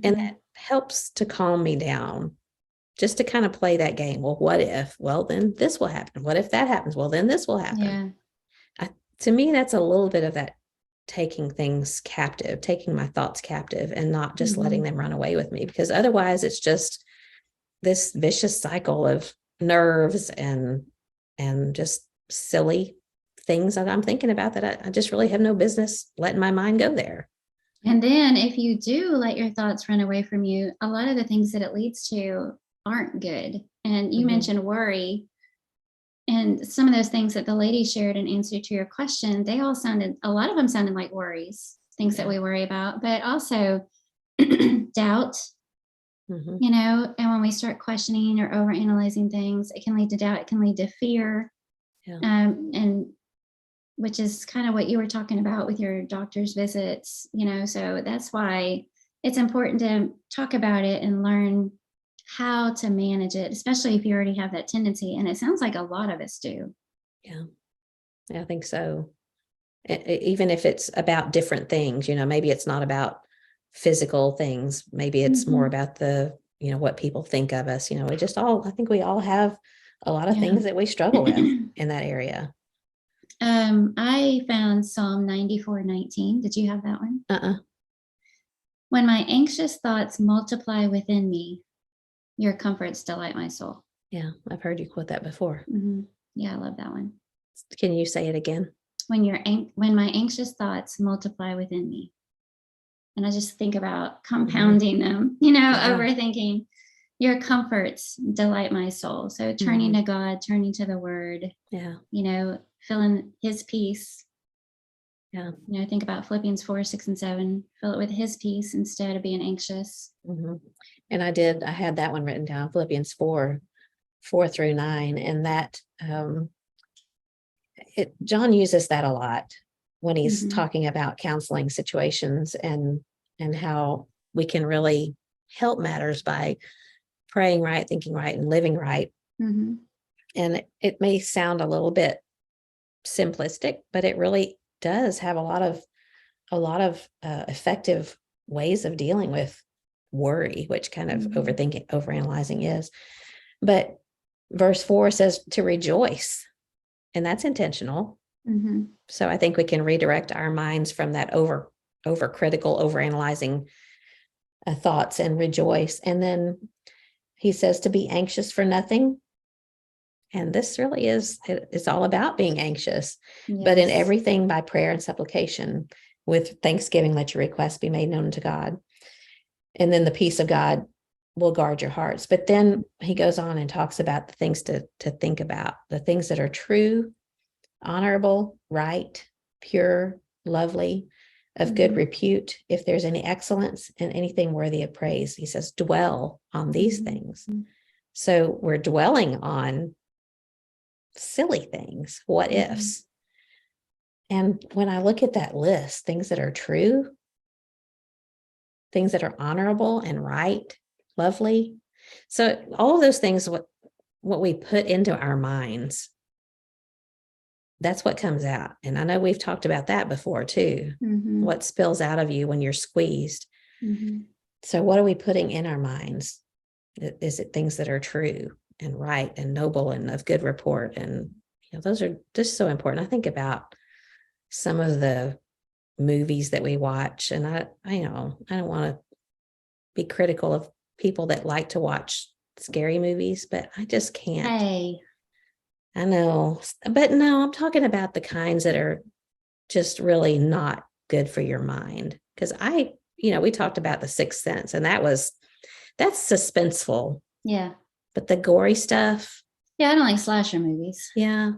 And that helps to calm me down, just to kind of play that game. Well, what if? Well, then this will happen. What if that happens? Well, then this will happen. Yeah. To me, that's a little bit of that taking things captive, taking my thoughts captive and not just letting them run away with me, because otherwise it's just this vicious cycle of nerves and just silly things that I'm thinking about that I just really have no business letting my mind go there. And then if you do let your thoughts run away from you, a lot of the things that it leads to aren't good. And you mentioned worry. And some of those things that the lady shared in answer to your question, a lot of them sounded like worries, things that we worry about, but also doubt, and when we start questioning or overanalyzing things, it can lead to doubt, it can lead to fear. And which is kind of what you were talking about with your doctor's visits, so that's why it's important to talk about it and learn how to manage it, especially if you already have that tendency. And it sounds like a lot of us do. Yeah, I think so. Even if it's about different things, maybe it's not about physical things. Maybe it's more about what people think of us. I think we all have a lot of things that we struggle with in that area. I found Psalm 94:19. Did you have that one? When my anxious thoughts multiply within me, your comforts delight my soul. Yeah, I've heard you quote that before. Yeah, I love that one. Can you say it again? When my anxious thoughts multiply within me. And I just think about compounding them, overthinking. Your comforts delight my soul. So turning to God, turning to the word, filling his peace. Yeah. Think about Philippians 4:6 and 7, fill it with his peace instead of being anxious. And I had that one written down, Philippians 4 through 9. And that, John uses that a lot when he's talking about counseling situations and how we can really help matters by praying right, thinking right, and living right. And it may sound a little bit simplistic, but it really does have a lot of effective ways of dealing with worry, which kind of overthinking, overanalyzing is. But verse 4 says to rejoice, and that's intentional. So I think we can redirect our minds from that overcritical, overanalyzing thoughts and rejoice. And then he says to be anxious for nothing. And this really it's all about being anxious, but in everything by prayer and supplication with thanksgiving, let your requests be made known to God. And then the peace of God will guard your hearts. But then he goes on and talks about the things to think about, the things that are true, honorable, right, pure, lovely, of good repute. If there's any excellence and anything worthy of praise, he says, dwell on these things. So we're dwelling on silly things, what ifs. And when I look at that list, things that are true, things that are honorable and right, lovely. So all of those things, what we put into our minds, that's what comes out. And I know we've talked about that before too. What spills out of you when you're squeezed. So what are we putting in our minds? Is it things that are true and right and noble and of good report? And those are just so important. I think about some of the movies that we watch, and I don't want to be critical of people that like to watch scary movies, but I just can't. Hey. I know, but no, I'm talking about the kinds that are just really not good for your mind. Because we talked about The Sixth Sense, and that's suspenseful. Yeah. But the gory stuff. Yeah, I don't like slasher movies. Yeah,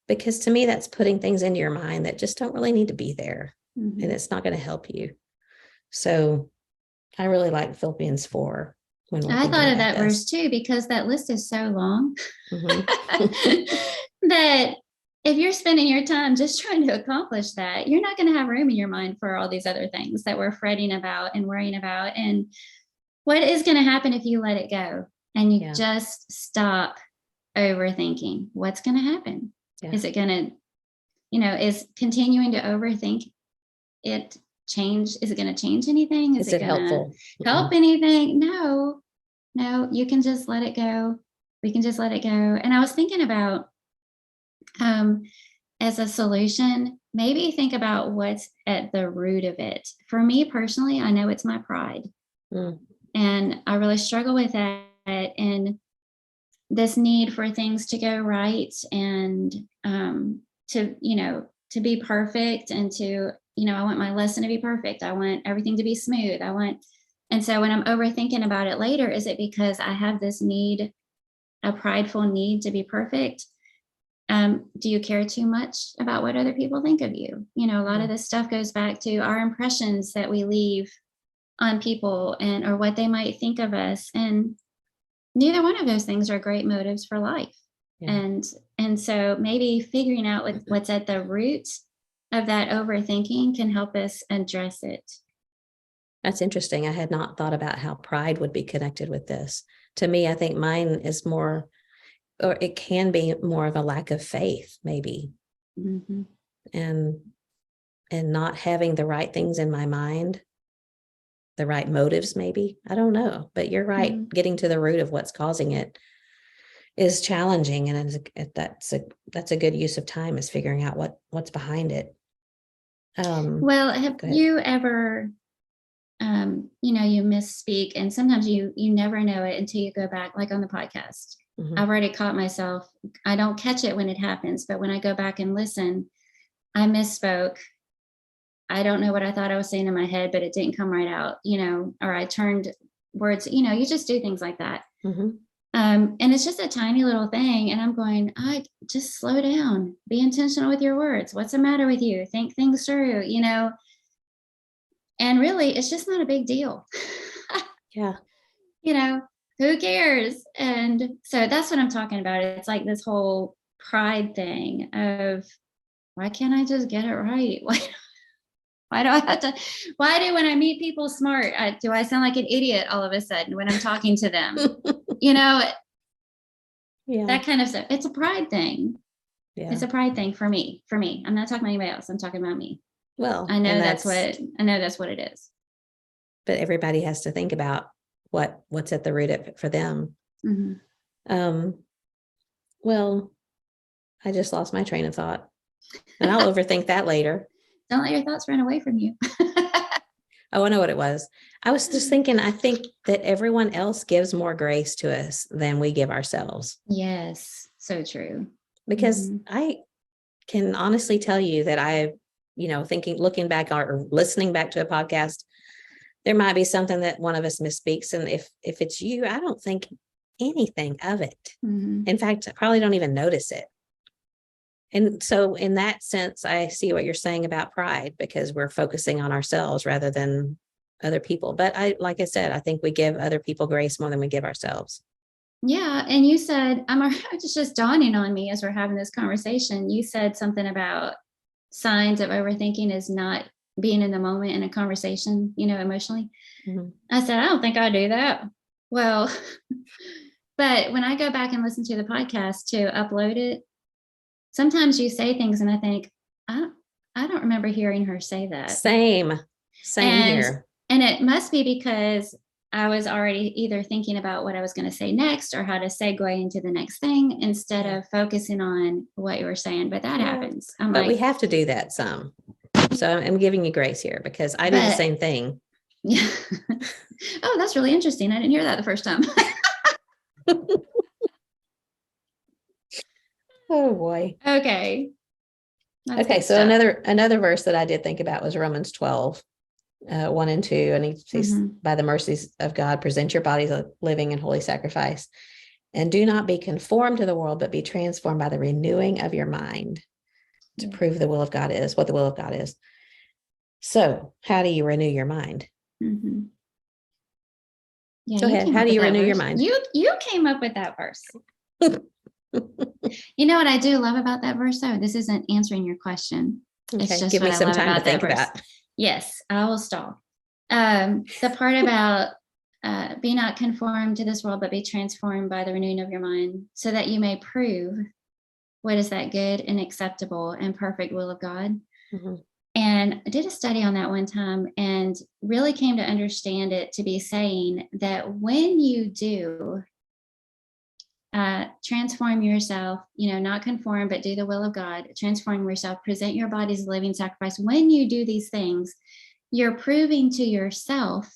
because to me, that's putting things into your mind that just don't really need to be there. And it's not going to help you. So I really like Philippians 4. I thought of that verse too, because that list is so long that if you're spending your time just trying to accomplish that, you're not going to have room in your mind for all these other things that we're fretting about and worrying about. And what is going to happen if you let it go and you just stop overthinking? What's going to happen? Is it going to, is continuing to overthink it change? Is it going to change anything? Is it helpful? Help anything? No, you can just let it go. We can just let it go. And I was thinking about, as a solution, maybe think about what's at the root of it. For me personally, I know it's my pride. And I really struggle with that and this need for things to go right and to be perfect and to, I want my lesson to be perfect. I want everything to be smooth. And so when I'm overthinking about it later, is it because I have this need, a prideful need to be perfect? Do you care too much about what other people think of you? A lot of this stuff goes back to our impressions that we leave on people or what they might think of us. And neither one of those things are great motives for life. Yeah. And so maybe figuring out what's at the root of that overthinking can help us address it. That's interesting. I had not thought about how pride would be connected with this. To me, I think mine is more, or it can be more of a lack of faith, maybe. Mm-hmm. And not having the right things in my mind, the right motives, maybe. I don't know, but you're right. Mm-hmm. Getting to the root of what's causing it is challenging. And that's a good use of time, is figuring out what's behind it. Well, have you ever, you misspeak, and sometimes you never know it until you go back, like on the podcast. Mm-hmm. I've already caught myself. I don't catch it when it happens, but when I go back and listen, I misspoke. I don't know what I thought I was saying in my head, but it didn't come right out, or I turned words, you just do things like that. Mm-hmm. And it's just a tiny little thing. And I'm going, just slow down, be intentional with your words. What's the matter with you? Think things through, and really it's just not a big deal. Yeah. Who cares? And so that's what I'm talking about. It's like this whole pride thing of, why can't I just get it right? Why do I have to, when I meet people smart, do I sound like an idiot all of a sudden when I'm talking to them? Yeah. That kind of stuff. It's a pride thing. Yeah. It's a pride thing for me. I'm not talking about anybody else. I'm talking about me. Well, I know that's what it is. But everybody has to think about what's at the root of it for them. Mm-hmm. Well, I just lost my train of thought, and I'll overthink that later. Don't let your thoughts run away from you. Oh, I know what it was. I was just thinking, I think that everyone else gives more grace to us than we give ourselves. Yes, so true. Because I can honestly tell you that looking back or listening back to a podcast, there might be something that one of us misspeaks. And if it's you, I don't think anything of it. Mm-hmm. In fact, I probably don't even notice it. And so in that sense, I see what you're saying about pride, because we're focusing on ourselves rather than other people. But like I said, I think we give other people grace more than we give ourselves. Yeah. And you said, it's just dawning on me as we're having this conversation. You said something about signs of overthinking is not being in the moment in a conversation, emotionally. Mm-hmm. I said, I don't think I do that. Well, but when I go back and listen to the podcast to upload it, sometimes you say things and I think, I don't remember hearing her say that. Same here. And it must be because I was already either thinking about what I was going to say next or how to segue into the next thing instead of focusing on what you were saying. But that happens. But we have to do that some. So I'm giving you grace here, because I do the same thing. Yeah. Oh, that's really interesting. I didn't hear that the first time. Oh boy. Okay. Okay. So another verse that I did think about was Romans 12, 1 and 2. And he says, by the mercies of God, present your bodies a living and holy sacrifice, and do not be conformed to the world, but be transformed by the renewing of your mind to prove what the will of God is. So how do you renew your mind? Mm-hmm. Yeah, go ahead. How do you renew your mind? You came up with that verse. You know what I do love about that verse, though? This isn't answering your question. Okay, it's just give me some time to think about. Yes, I will stall. The part about be not conformed to this world, but be transformed by the renewing of your mind, so that you may prove what is that good and acceptable and perfect will of God. Mm-hmm. And I did a study on that one time and really came to understand it to be saying that when you do transform yourself, not conform, but do the will of God, transform yourself, present your body as a living sacrifice. When you do these things, you're proving to yourself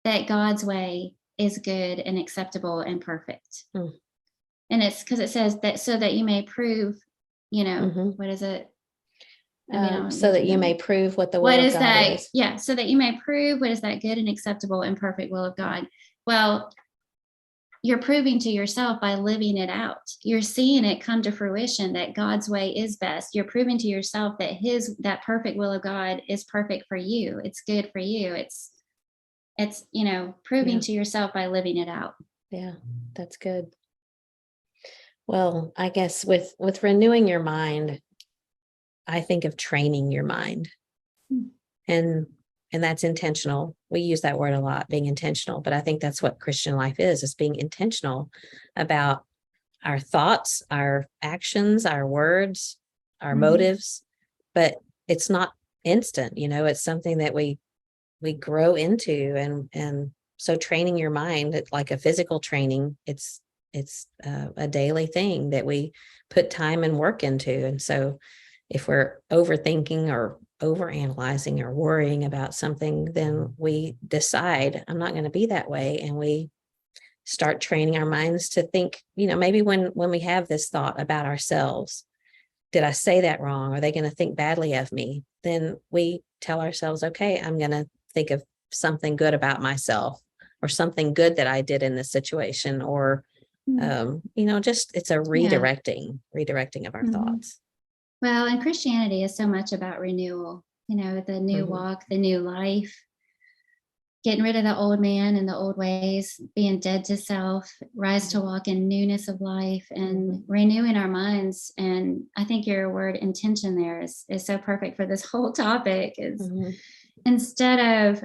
that God's way is good and acceptable and perfect. Mm. And it's because it says that so that you may prove, what is it? I mean, I don't So need that to you know. may prove what the What will of is God that? is. Yeah, so that you may prove what is that good and acceptable and perfect will of God. Well, you're proving to yourself by living it out. You're seeing it come to fruition that God's way is best. You're proving to yourself that that perfect will of God is perfect for you. It's good for you. It's proving to yourself by living it out. Yeah, that's good. Well, I guess with renewing your mind, I think of training your mind. Hmm. And that's intentional. We use that word a lot, being intentional, but I think that's what Christian life is being intentional about our thoughts, our actions, our words, our motives, but it's not instant, it's something that we grow into. And so training your mind, it's like a physical training. It's a daily thing that we put time and work into. And so if we're overthinking or overanalyzing or worrying about something, then we decide, I'm not going to be that way. And we start training our minds to think, maybe when we have this thought about ourselves, did I say that wrong? Are they going to think badly of me? Then we tell ourselves, okay, I'm going to think of something good about myself, or something good that I did in this situation, or just it's a redirecting of our thoughts. Well, and Christianity is so much about renewal, the new walk, the new life, getting rid of the old man and the old ways, being dead to self, rise to walk in newness of life, and renewing our minds. And I think your word intention there is so perfect for this whole topic, is instead of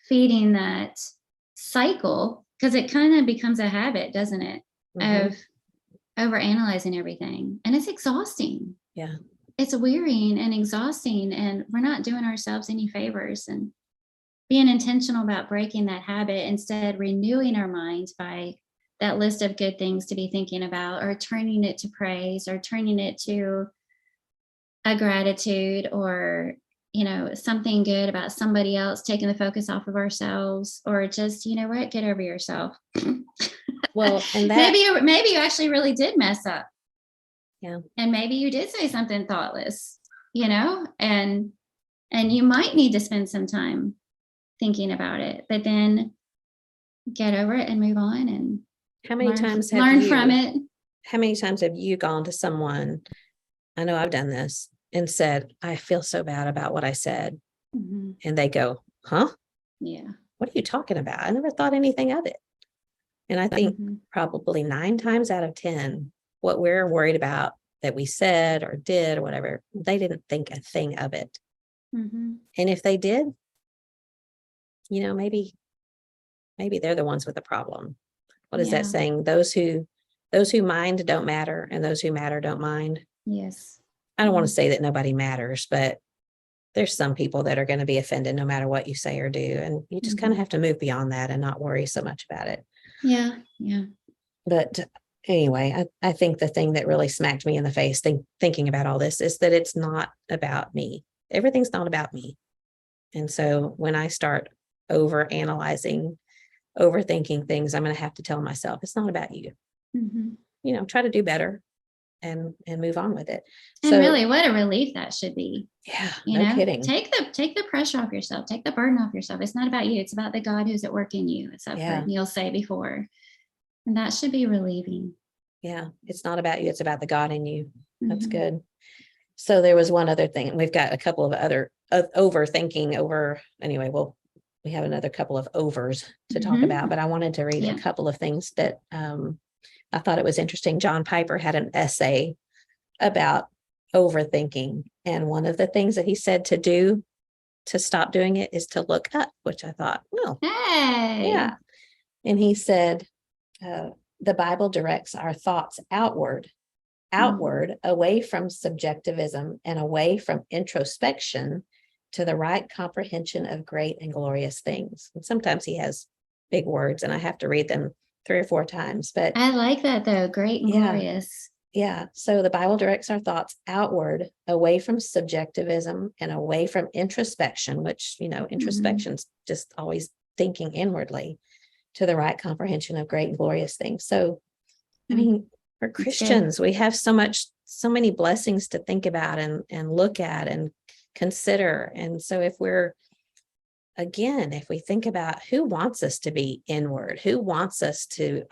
feeding that cycle, because it kind of becomes a habit, doesn't it, of overanalyzing everything. And it's exhausting. Yeah. It's wearying and exhausting, and we're not doing ourselves any favors. And being intentional about breaking that habit, instead renewing our minds by that list of good things to be thinking about, or turning it to praise, or turning it to a gratitude, or something good about somebody else, taking the focus off of ourselves, or just get over yourself. Well, and that maybe you actually really did mess up. Yeah. And maybe you did say something thoughtless, and you might need to spend some time thinking about it, but then get over it and move on, and how many times have learn you from it. How many times have you gone to someone, I know I've done this, and said, I feel so bad about what I said. And they go, huh? Yeah. What are you talking about? I never thought anything of it. And I think probably 9 times out of 10, what we're worried about that we said or did or whatever, they didn't think a thing of it. And if they did, maybe they're the ones with the problem. What is that saying? Those who mind don't matter, and those who matter don't mind. Yes. I don't want to say that nobody matters, but there's some people that are going to be offended no matter what you say or do. And you just kind of have to move beyond that and not worry so much about it. Yeah. Yeah. But anyway, I think the thing that really smacked me in the face thinking about all this is that it's not about me. Everything's not about me. And so when I start over analyzing, overthinking things, I'm going to have to tell myself, it's not about you. Try to do better and move on with it. And so, really, what a relief that should be. Yeah. No kidding. Take the pressure off yourself. Take the burden off yourself. It's not about you. It's about the God who's at work in you, as I've heard Neil say before. And that should be relieving. Yeah. It's not about you. It's about the God in you. That's good. So there was one other thing, and we've got a couple of other overthinking anyway, we have another couple of overs to talk about, but I wanted to read a couple of things that I thought it was interesting. John Piper had an essay about overthinking. And one of the things that he said to do to stop doing it is to look up, which I thought, well, hey. Yeah. And he said, the Bible directs our thoughts outward, away from subjectivism and away from introspection to the right comprehension of great and glorious things. And sometimes he has big words and I have to read them 3 or 4 times, but I like that though. Great and glorious. Yeah. So the Bible directs our thoughts outward, away from subjectivism and away from introspection, which, introspection's just always thinking inwardly, to the right comprehension of great and glorious things. So, I Mm. mean, for Christians, we have so many blessings to think about and look at and consider. And so if we think about who wants us to be inward, who wants us to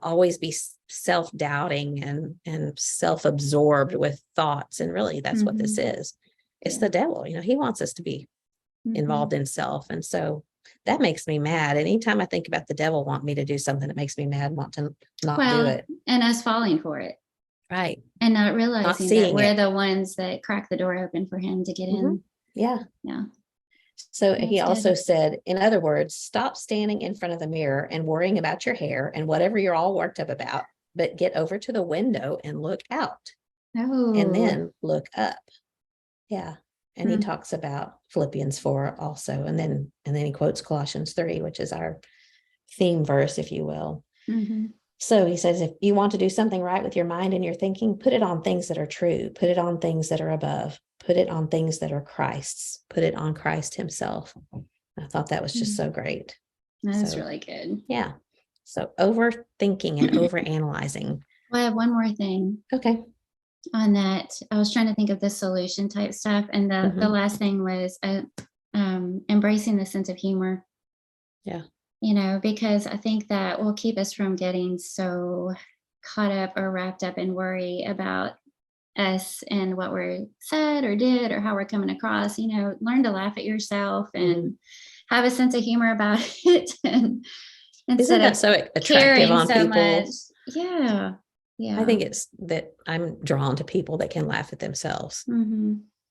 always be self-doubting and self-absorbed with thoughts. And really that's what this is. It's the devil. He wants us to be involved in self. And so that makes me mad. Anytime I think about the devil wanting me to do something that makes me mad, want to not do it. And us falling for it. Right. And not realizing that we're it. the ones that crack the door open for him to get in. Yeah. Yeah. So he also said, in other words, stop standing in front of the mirror and worrying about your hair and whatever you're all worked up about, but get over to the window and look out. Oh. And then look up. Yeah. And he talks about Philippians 4 also. And then he quotes Colossians 3, which is our theme verse, if you will. So he says, if you want to do something right with your mind and your thinking, put it on things that are true, put it on things that are above, put it on things that are Christ's, put it on Christ himself. I thought that was just so great. That's really good. Yeah. So overthinking and overanalyzing. Well, I have one more thing. Okay. On that, I was trying to think of the solution type stuff. And the last thing was embracing the sense of humor. Yeah. Because I think that will keep us from getting so caught up or wrapped up in worry about us and what we're said or did or how we're coming across. Learn to laugh at yourself and have a sense of humor about it. And isn't that so attractive on so people? Much. Yeah. Yeah. I think it's that I'm drawn to people that can laugh at themselves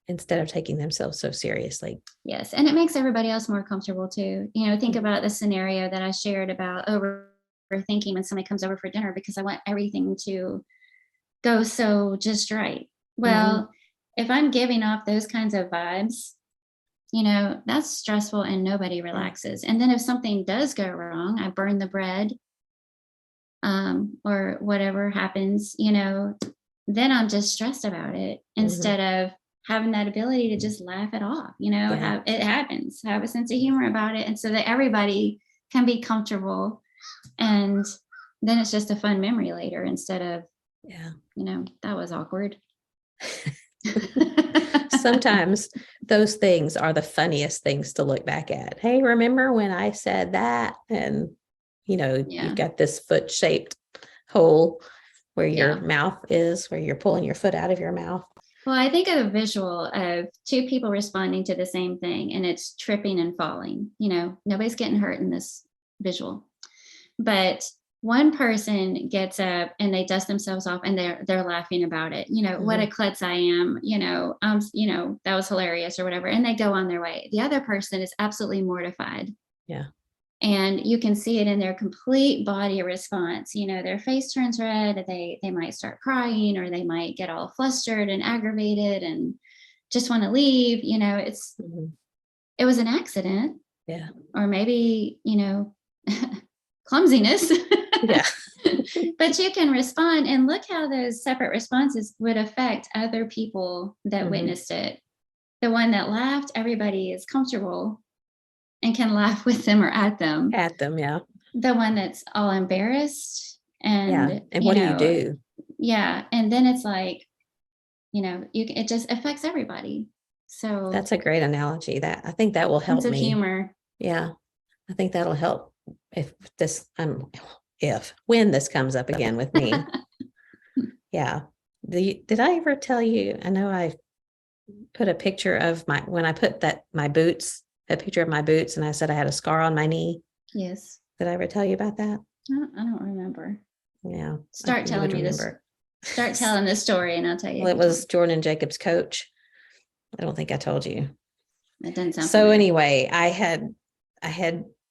instead of taking themselves so seriously. Yes. And it makes everybody else more comfortable too. Think about the scenario that I shared about overthinking when somebody comes over for dinner because I want everything to go so just right. Well, if I'm giving off those kinds of vibes, that's stressful and nobody relaxes. And then if something does go wrong, I burn the bread, or whatever happens, then I'm just stressed about it instead of having that ability to just laugh it off, it happens, have a sense of humor about it. And so that everybody can be comfortable. And then it's just a fun memory later instead of, that was awkward. Sometimes those things are the funniest things to look back at. Hey, remember when I said that? And you've got this foot-shaped hole where your mouth is, where you're pulling your foot out of your mouth. Well, I think of a visual of two people responding to the same thing, and it's tripping and falling. Nobody's getting hurt in this visual. But one person gets up and they dust themselves off and they're laughing about it. What a klutz I am, that was hilarious or whatever. And they go on their way. The other person is absolutely mortified. Yeah. And you can see it in their complete body response. Their face turns red, they might start crying, or they might get all flustered and aggravated and just want to leave. It was an accident. Yeah. Or maybe, clumsiness. Yeah. But you can respond and look how those separate responses would affect other people that witnessed it. The one that laughed, everybody is comfortable and can laugh with them or at them. At them, yeah. The one that's all embarrassed and what do you do? Yeah. And then it's like, it just affects everybody. So that's a great analogy. That I think that will help me. Sense of humor. Yeah. I think that'll help when this comes up again with me. Yeah. Did I ever tell you, I know I put a picture of when I put my boots, a picture of my boots, and I said I had a scar on my knee. Yes. Did I ever tell you about that? I don't remember. Yeah. Start telling me this. Start telling this story and I'll tell you. Well, it was Jordan and Jacob's coach. I don't think I told you. That doesn't sound so familiar. Anyway, I had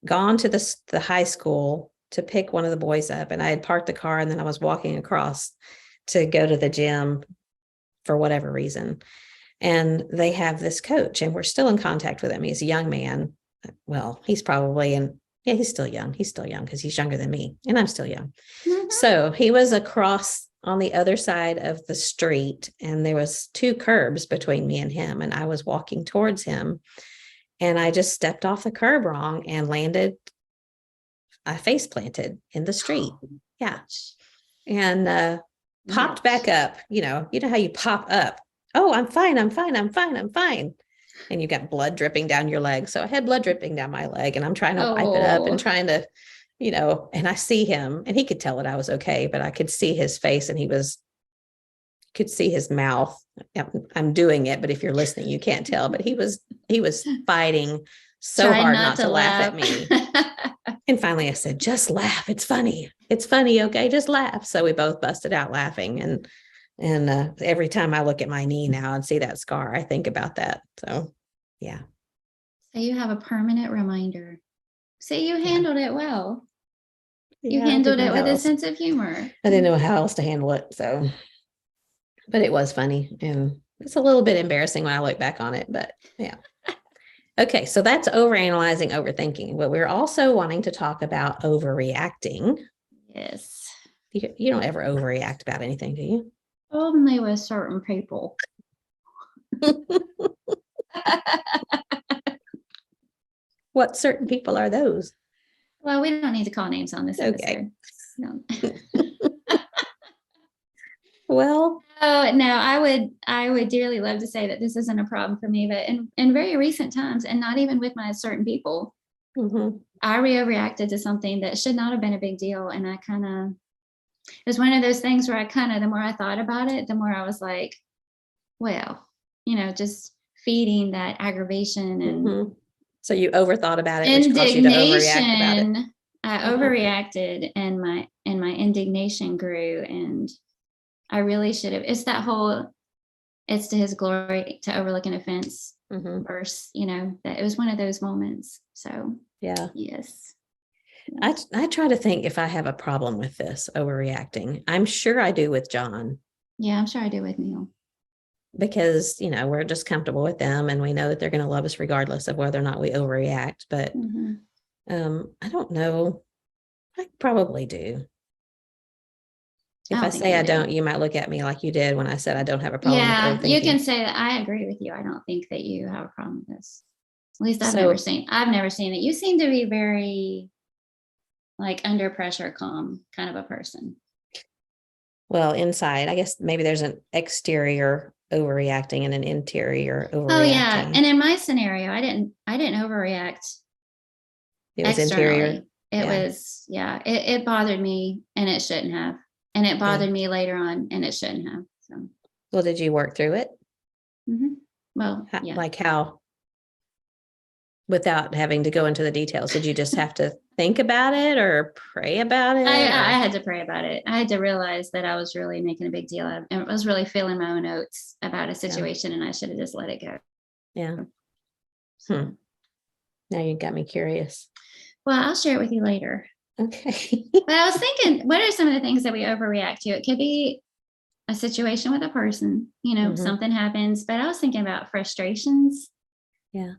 gone to the high school to pick one of the boys up, and I had parked the car, and then I was walking across to go to the gym for whatever reason. And they have this coach, and we're still in contact with him. He's a young man. Well, he's probably he's still young. He's still young because he's younger than me, and I'm still young. So he was across on the other side of the street, and there was 2 curbs between me and him, and I was walking towards him, and I just stepped off the curb wrong and landed I face planted in the street. Yeah. And popped back up. You know how you pop up. Oh, I'm fine. I'm fine. I'm fine. I'm fine. And you got blood dripping down your leg. So I had blood dripping down my leg, and I'm trying to wipe it up and trying to, and I see him, and he could tell that I was okay, but I could see his face, and could see his mouth. I'm doing it, but if you're listening, you can't tell, but he was fighting so hard not to laugh at me. And finally I said, just laugh. It's funny. It's funny. Okay. Just laugh. So we both busted out laughing. And every time I look at my knee now and see that scar, I think about that. So, yeah. So you have a permanent reminder. See, you handled it well. You Yeah, handled it with a sense of humor. I didn't know how else to handle it. So, but it was funny, and it's a little bit embarrassing when I look back on it, but yeah. Okay. So that's overanalyzing, overthinking, but we're also wanting to talk about overreacting. Yes. You don't ever overreact about anything, do you? Only with certain people. What certain people are those? Well, we don't need to call names on this episode. No. Well, no, I would dearly love to say that this isn't a problem for me, but in very recent times, and not even with my certain people, I overreacted to something that should not have been a big deal. And I kind of, it was one of those things where the more I thought about it, the more I was like, well, just feeding that aggravation and so you overthought about it, which caused you to overreact about it. I overreacted, and my indignation grew, and I really should have. It's that whole, it's to his glory to overlook an offense verse, that it was one of those moments. So yeah. Yes. I try to think if I have a problem with this overreacting. I'm sure I do with John. Yeah, I'm sure I do with Neil. Because, we're just comfortable with them, and we know that they're going to love us regardless of whether or not we overreact. But I don't know. I probably do. If I say I don't, you might look at me like you did when I said I don't have a problem with overthinking. You can say that. I agree with you. I don't think that you have a problem with this. At least I've never seen it. You seem to be very under pressure, calm kind of a person. Well, inside, I guess maybe there's an exterior overreacting and an interior overreacting. Oh yeah. And in my scenario, I didn't overreact. It was interior. It was, it bothered me, and it shouldn't have. And it bothered me later on, and it shouldn't have. So. Well, did you work through it? Well, Like how? Without having to go into the details, did you just have to think about it or pray about it? I had to pray about it. I had to realize that I was really making a big deal out of it. And I was really feeling my own oats about a situation, and I should have just let it go. Yeah. Now you got me curious. Well, I'll share it with you later. Okay. But I was thinking, what are some of the things that we overreact to? It could be a situation with a person, something happens, but I was thinking about frustrations. Yeah.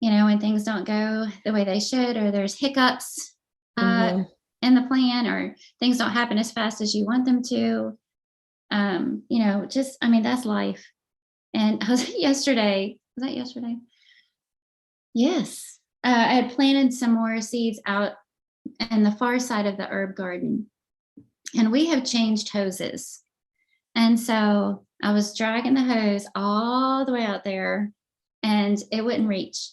When things don't go the way they should, or there's hiccups in the plan, or things don't happen as fast as you want them to. That's life. And I was yesterday, was that yesterday? Yes. I had planted some more seeds out in the far side of the herb garden, and we have changed hoses. And so I was dragging the hose all the way out there, and it wouldn't reach.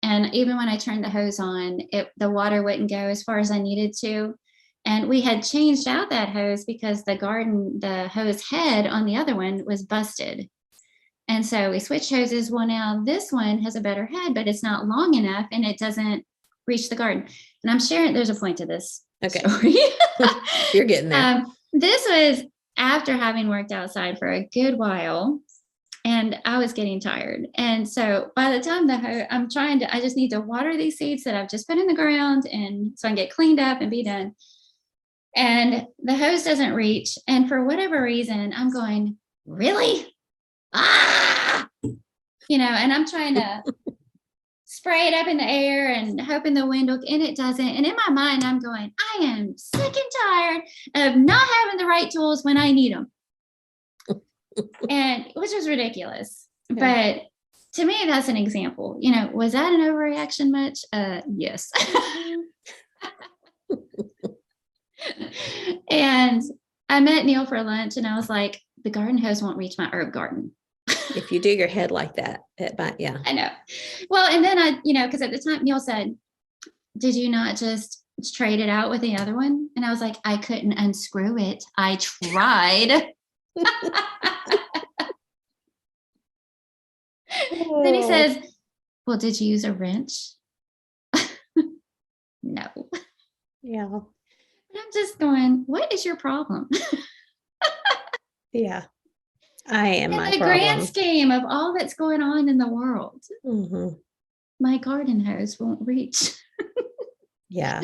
And even when I turned the hose on, the water wouldn't go as far as I needed to. And we had changed out that hose because the hose head on the other one was busted. And so we switched hoses. Well, now this one has a better head, but it's not long enough, and it doesn't reach the garden. And I'm sharing, there's a point to this story. You're getting there. This was after having worked outside for a good while, and I was getting tired. And so by the time I just need to water these seeds that I've just put in the ground, and so I can get cleaned up and be done. And the hose doesn't reach. And for whatever reason, I'm going, really? And I'm trying to spray it up in the air and hoping the wind will, and it doesn't. And in my mind, I'm going, I am sick and tired of not having the right tools when I need them. And which was ridiculous. Yeah. But to me, that's an example. Was that an overreaction much? Yes. And I met Neil for lunch and I was like, the garden hose won't reach my herb garden. If you do your head like that, it might, yeah. I know. Well, and then I, because at the time Neil said, did you not just trade it out with the other one? And I was like, I couldn't unscrew it. I tried. Then he says, well, did you use a wrench? No. Yeah. And I'm just going, what is your problem? Yeah. I am in my the problem. grand scheme of all that's going on in the world, my garden hose won't reach. Yeah.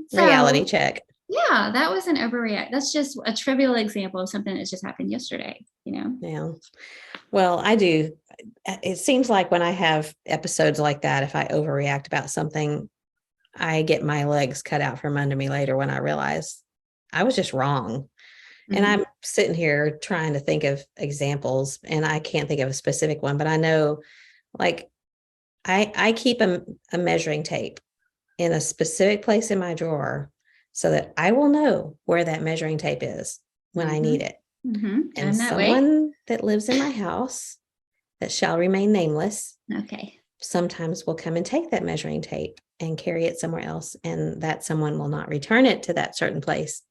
So, reality check. Yeah, that was an overreact. That's just a trivial example of something that just happened yesterday, Yeah. Well, I do. It seems like when I have episodes like that, if I overreact about something, I get my legs cut out from under me later when I realize I was just wrong. And I'm sitting here trying to think of examples, and I can't think of a specific one, but I know, like, I keep a measuring tape in a specific place in my drawer so that I will know where that measuring tape is when I need it. And someone that lives in my house that shall remain nameless, sometimes will come and take that measuring tape and carry it somewhere else, and that someone will not return it to that certain place.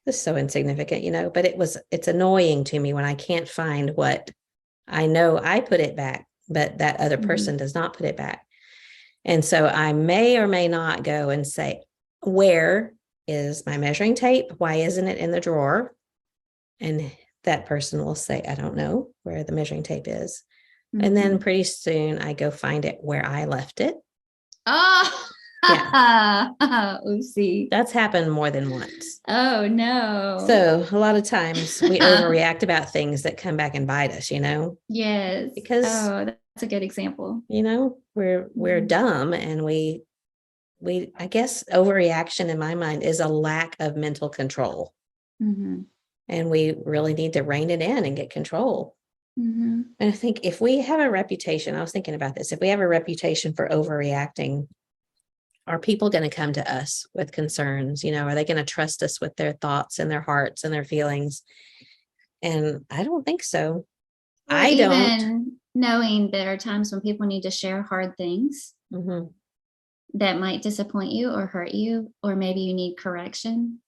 It's so insignificant, but it's annoying to me when I can't find what I know. I put it back, but that other person does not put it back. And so I may or may not go and say, where is my measuring tape? Why isn't it in the drawer? And that person will say, I don't know where the measuring tape is. And then pretty soon I go find it where I left it. Oh, yeah. Oopsie. That's happened more than once. Oh, no. So a lot of times we overreact about things that come back and bite us, Yes. Because that's a good example. We're dumb, and we I guess overreaction in my mind is a lack of mental control. And we really need to rein it in and get control. And I think if we have a reputation, I was thinking about this, if we have a reputation for overreacting, are people going to come to us with concerns? Are they going to trust us with their thoughts and their hearts and their feelings? And I don't think so. Or I even don't. Knowing there are times when people need to share hard things that might disappoint you or hurt you, or maybe you need correction.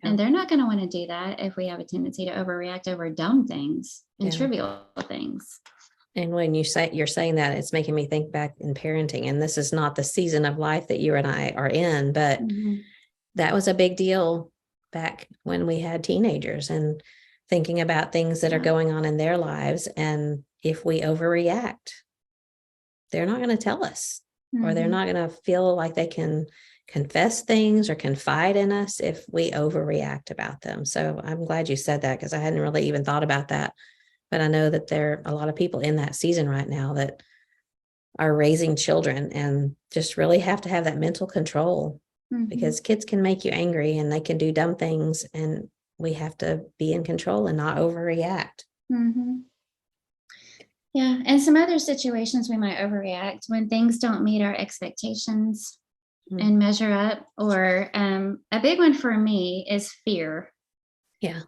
And they're not going to want to do that if we have a tendency to overreact over dumb things and trivial things. And when you're saying that, it's making me think back in parenting. And this is not the season of life that you and I are in, but that was a big deal back when we had teenagers and thinking about things that are going on in their lives. And if we overreact, they're not going to tell us, or they're not going to feel like they can confess things or confide in us if we overreact about them. So I'm glad you said that, because I hadn't really even thought about that. But I know that there are a lot of people in that season right now that are raising children and just really have to have that mental control, because kids can make you angry and they can do dumb things, and we have to be in control and not overreact. Yeah. And some other situations we might overreact when things don't meet our expectations and measure up, or a big one for me is fear. Yeah.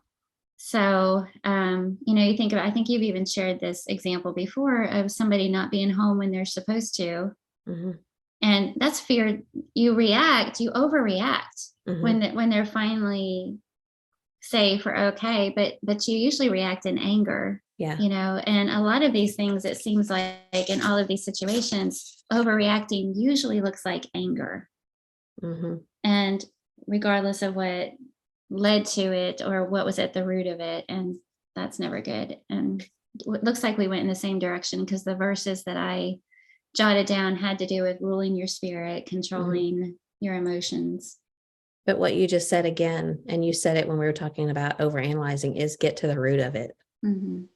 So, you think about, I think you've even shared this example before of somebody not being home when they're supposed to. And that's fear. You overreact when they're finally safe or okay, but you usually react in anger. Yeah. And a lot of these things, it seems like in all of these situations, overreacting usually looks like anger. And regardless of what led to it or what was at the root of it, and that's never good. And it looks like we went in the same direction, because the verses that I jotted down had to do with ruling your spirit, controlling your emotions. But what you just said again, and you said it when we were talking about overanalyzing, is get to the root of it.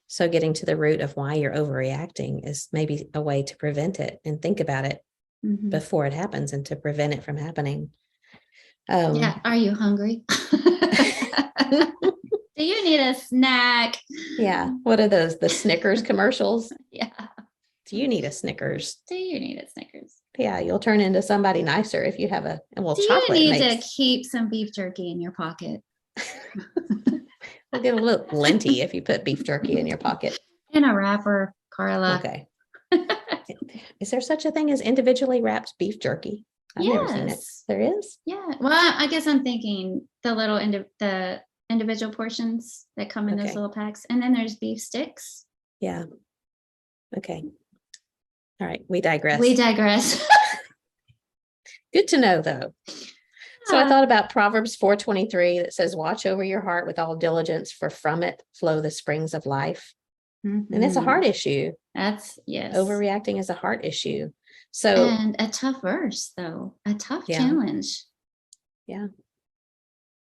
So getting to the root of why you're overreacting is maybe a way to prevent it and think about it before it happens, and to prevent it from happening. Are you hungry? Do you need a snack? Yeah. What are those? The Snickers commercials? Yeah. Do you need a Snickers? Do you need a Snickers? Yeah, you'll turn into somebody nicer if you have Do you chocolate need makes. to keep some beef jerky in your pocket? We'll get a little linty if you put beef jerky in your pocket. In a wrapper, Carla. Okay. Is there such a thing as individually wrapped beef jerky? I've never seen it. There is? Yeah. Well, I guess I'm thinking the little the individual portions that come in those little packs. And then there's beef sticks. Yeah. Okay. All right. We digress. Good to know, though. So I thought about Proverbs 4:23 that says, watch over your heart with all diligence, for from it flow the springs of life. Mm-hmm. And it's a heart issue. That's, yes. Overreacting is a heart issue. So, and a tough verse, though, a tough challenge. Yeah.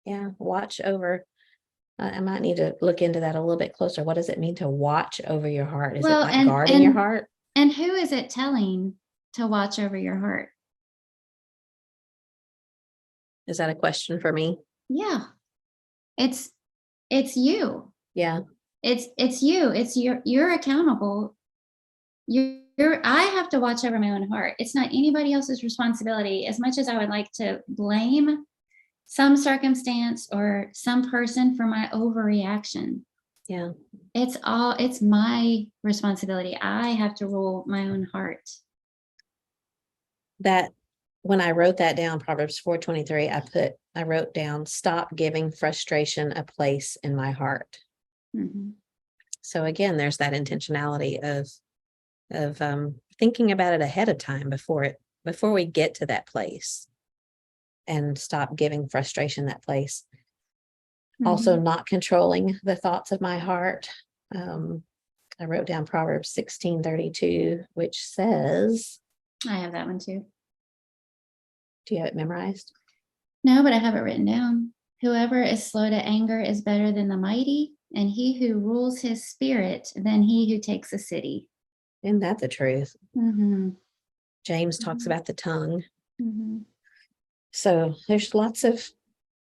Yeah. Watch over. I might need to look into that a little bit closer. What does it mean to watch over your heart? Is it like guarding your heart? And who is it telling to watch over your heart? Is that a question for me? Yeah. It's you. Yeah. It's you. It's you're accountable. I have to watch over my own heart. It's not anybody else's responsibility. As much as I would like to blame some circumstance or some person for my overreaction. Yeah. It's my responsibility. I have to rule my own heart. That when I wrote that down, Proverbs 4:23, I wrote down, stop giving frustration a place in my heart. Mm-hmm. So again, there's that intentionality of thinking about it ahead of time before we get to that place, and stop giving frustration that place. Mm-hmm. Also, not controlling the thoughts of my heart. I wrote down Proverbs 16:32, which says, I have that one too. Do you have it memorized? No, but I have it written down. Whoever is slow to anger is better than the mighty, and he who rules his spirit than he who takes a city. Isn't that the truth? Mm-hmm. James talks about the tongue. Mm-hmm. So there's lots of,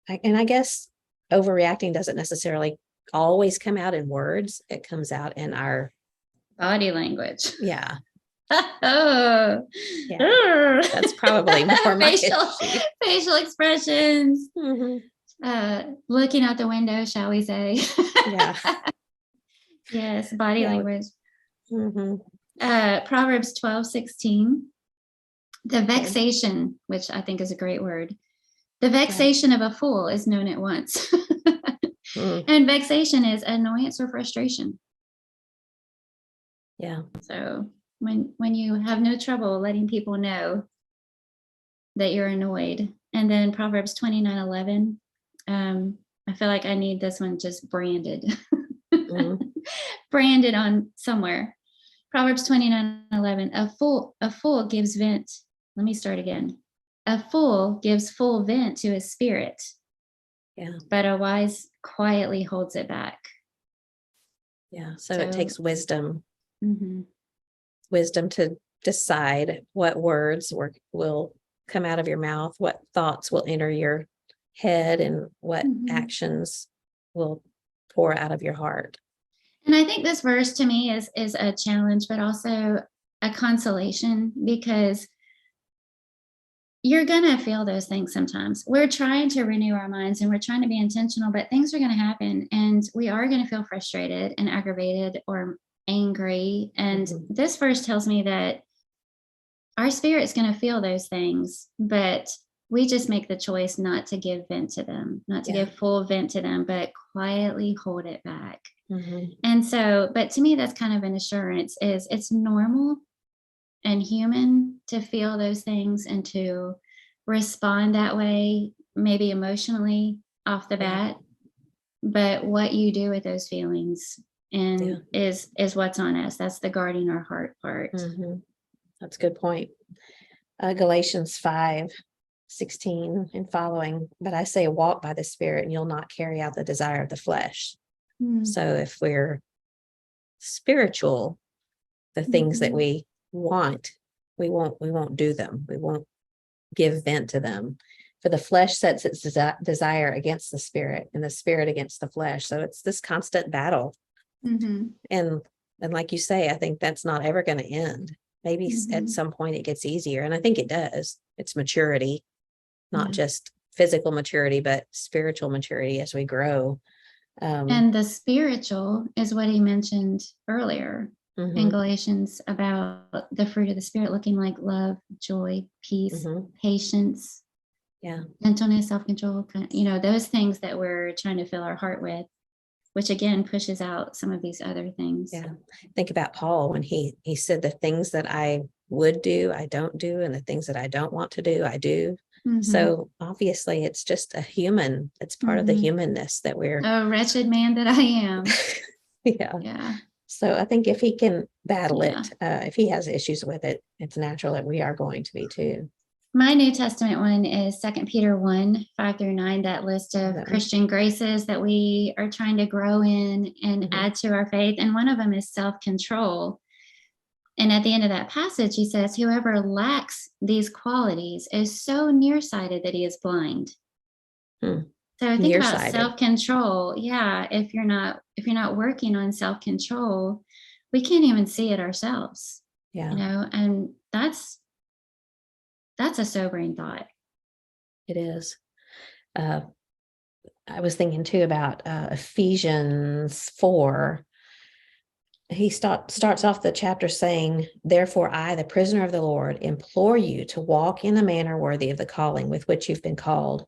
and I guess overreacting doesn't necessarily always come out in words. It comes out in our body language. Yeah. Oh, yeah. That's probably more my facial expressions. Mm-hmm. Looking out the window, shall we say? Yeah. Yes, body language. Mm-hmm. Proverbs 12:16. The vexation, which I think is a great word. The vexation of a fool is known at once. And vexation is annoyance or frustration. Yeah. So when you have no trouble letting people know that you're annoyed. And then Proverbs 29:11. I feel like I need this one just branded. Branded on somewhere. Proverbs 29:11. A fool gives vent. Let me start again. A fool gives full vent to his spirit. Yeah. But a wise quietly holds it back. Yeah. So it takes wisdom. Mm-hmm. Wisdom to decide what words will come out of your mouth, what thoughts will enter your head, and what actions will pour out of your heart. And I think this verse to me is a challenge, but also a consolation, because you're going to feel those things sometimes. We're trying to renew our minds and we're trying to be intentional, but things are going to happen and we are going to feel frustrated and aggravated or angry. And this verse tells me that our spirit's going to feel those things, but we just make the choice not to give vent to them, not to give full vent to them, but quietly hold it back. And so, but to me, that's kind of an assurance, is it's normal and human to feel those things and to respond that way, maybe emotionally off the bat. But what you do with those feelings and is what's on us. That's the guarding our heart part. That's a good point. Galatians 5:16 and following. But I say, walk by the Spirit, and you'll not carry out the desire of the flesh. So if we're spiritual, the things that we want, we won't do them. We won't give vent to them. For the flesh sets its desire against the spirit, and the spirit against the flesh. So it's this constant battle. And like you say, I think that's not ever going to end. maybe at some point it gets easier. And I think it does. It's maturity, not just physical maturity, but spiritual maturity as we grow. And the spiritual is what he mentioned earlier in Galatians about the fruit of the Spirit looking like love, joy, peace, patience, gentleness, self-control, those things that we're trying to fill our heart with, which again pushes out some of these other things. Yeah. Think about Paul when he said the things that I would do, I don't do, and the things that I don't want to do, I do. So obviously it's just it's part of the humanness that we're. Oh, wretched man that I am. Yeah. So I think if he can battle it, if he has issues with it, it's natural that we are going to be too. My New Testament one is 2 Peter 1, 5-9, that list of Christian graces that we are trying to grow in and add to our faith. And one of them is self-control. And at the end of that passage, he says, whoever lacks these qualities is so nearsighted that he is blind. So think about self-control. Yeah, if you're not working on self-control, we can't even see it ourselves. And that's a sobering thought. It is. I was thinking too about Ephesians 4. He starts off the chapter saying, therefore, I, the prisoner of the Lord, implore you to walk in a manner worthy of the calling with which you've been called.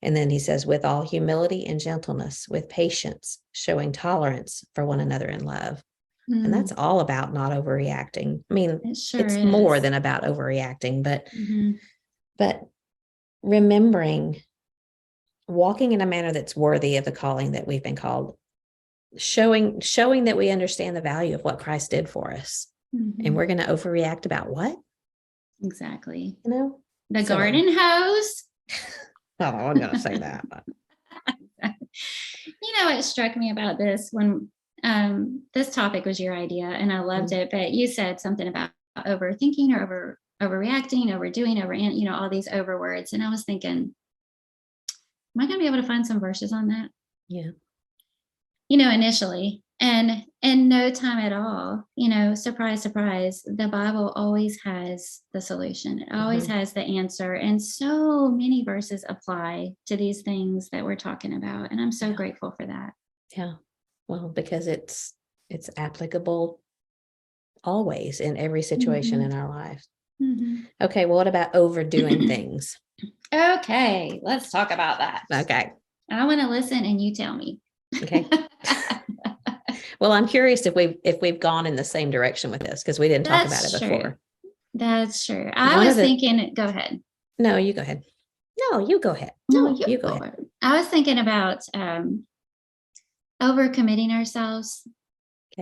And then he says, with all humility and gentleness, with patience, showing tolerance for one another in love. And that's all about not overreacting. I mean, it's more than about overreacting, but remembering walking in a manner that's worthy of the calling that we've been called, showing that we understand the value of what Christ did for us. And we're going to overreact about what? Exactly. The garden hose. Oh, I wasn't going to say that. But. What struck me about this when this topic was your idea and I loved it, but you said something about overthinking or overreacting, overdoing, all these over words. And I was thinking, am I going to be able to find some verses on that? Yeah. Initially, and in no time at all, surprise, surprise, the Bible always has the solution. It always has the answer. And so many verses apply to these things that we're talking about. And I'm so grateful for that. Yeah. Well, because it's applicable always in every situation in our lives. Okay. Well, what about overdoing things? Okay. Let's talk about that. Okay. I want to listen and you tell me. Okay. Well, I'm curious if we've gone in the same direction with this because we didn't talk about it before. That's true. I was thinking, go ahead. No, you go ahead. No, you go ahead. No, you go ahead. I was thinking about overcommitting ourselves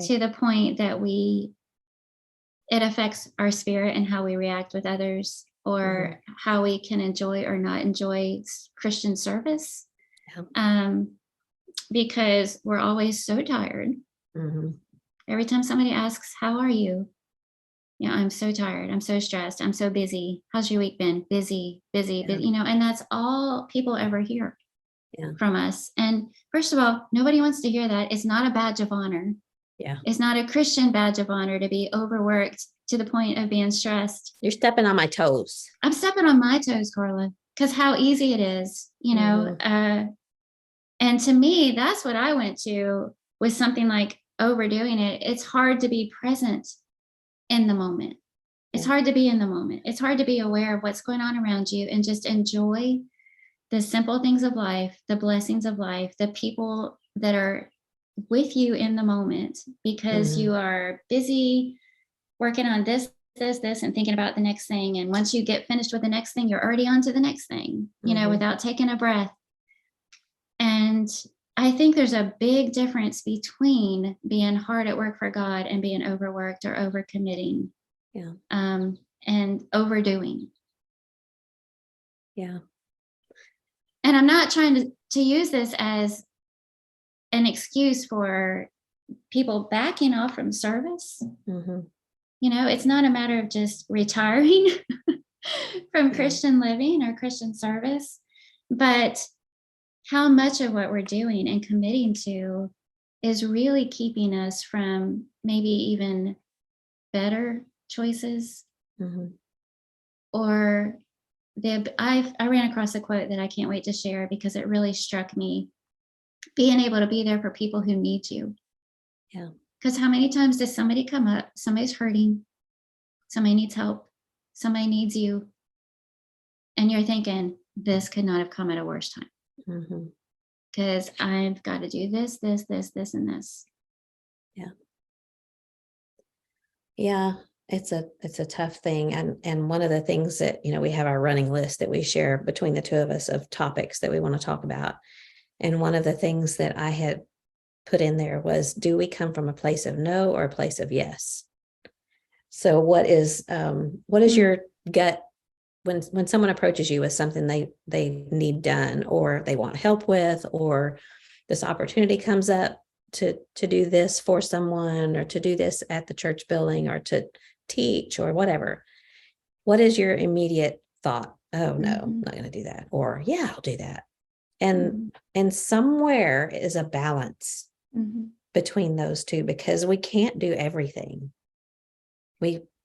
to the point that it affects our spirit and how we react with others, or how we can enjoy or not enjoy Christian service. Because we're always so tired. Every time somebody asks, how are you? I'm so tired. I'm so stressed. I'm so busy. How's your week been? Busy, and that's all people ever hear from us. And first of all, nobody wants to hear that. It's not a badge of honor. It's not a Christian badge of honor to be overworked to the point of being stressed. You're stepping on my toes. I'm stepping on my toes, Carla, because how easy it is, and to me, that's what I went to with something like overdoing it. It's hard to be present in the moment. It's hard to be in the moment. It's hard to be aware of what's going on around you and just enjoy the simple things of life, the blessings of life, the people that are with you in the moment, because you are busy working on this, and thinking about the next thing. And once you get finished with the next thing, you're already on to the next thing, without taking a breath. And I think there's a big difference between being hard at work for God and being overworked or overcommitting, and overdoing. Yeah. And I'm not trying to use this as an excuse for people backing off from service. It's not a matter of just retiring from Christian living or Christian service, but how much of what we're doing and committing to is really keeping us from maybe even better choices, Mm-hmm. or I ran across a quote that I can't wait to share because it really struck me. Being able to be there for people who need you. Yeah. Because how many times does somebody come up, somebody's hurting, somebody needs help, somebody needs you, and you're thinking, this could not have come at a worse time Mm-hmm. because I've got to do this, and this. Yeah. Yeah. It's a tough thing. And one of the things that, we have our running list that we share between the two of us of topics that we want to talk about. And one of the things that I had put in there was, do we come from a place of no or a place of yes? So what is your gut when someone approaches you with something they need done, or they want help with, or this opportunity comes up to do this for someone, or to do this at the church building, or to teach, or whatever? What is your immediate thought? Oh no, I'm not going to do that. Or yeah, I'll do that. And somewhere is a balance between those two, because we can't do everything.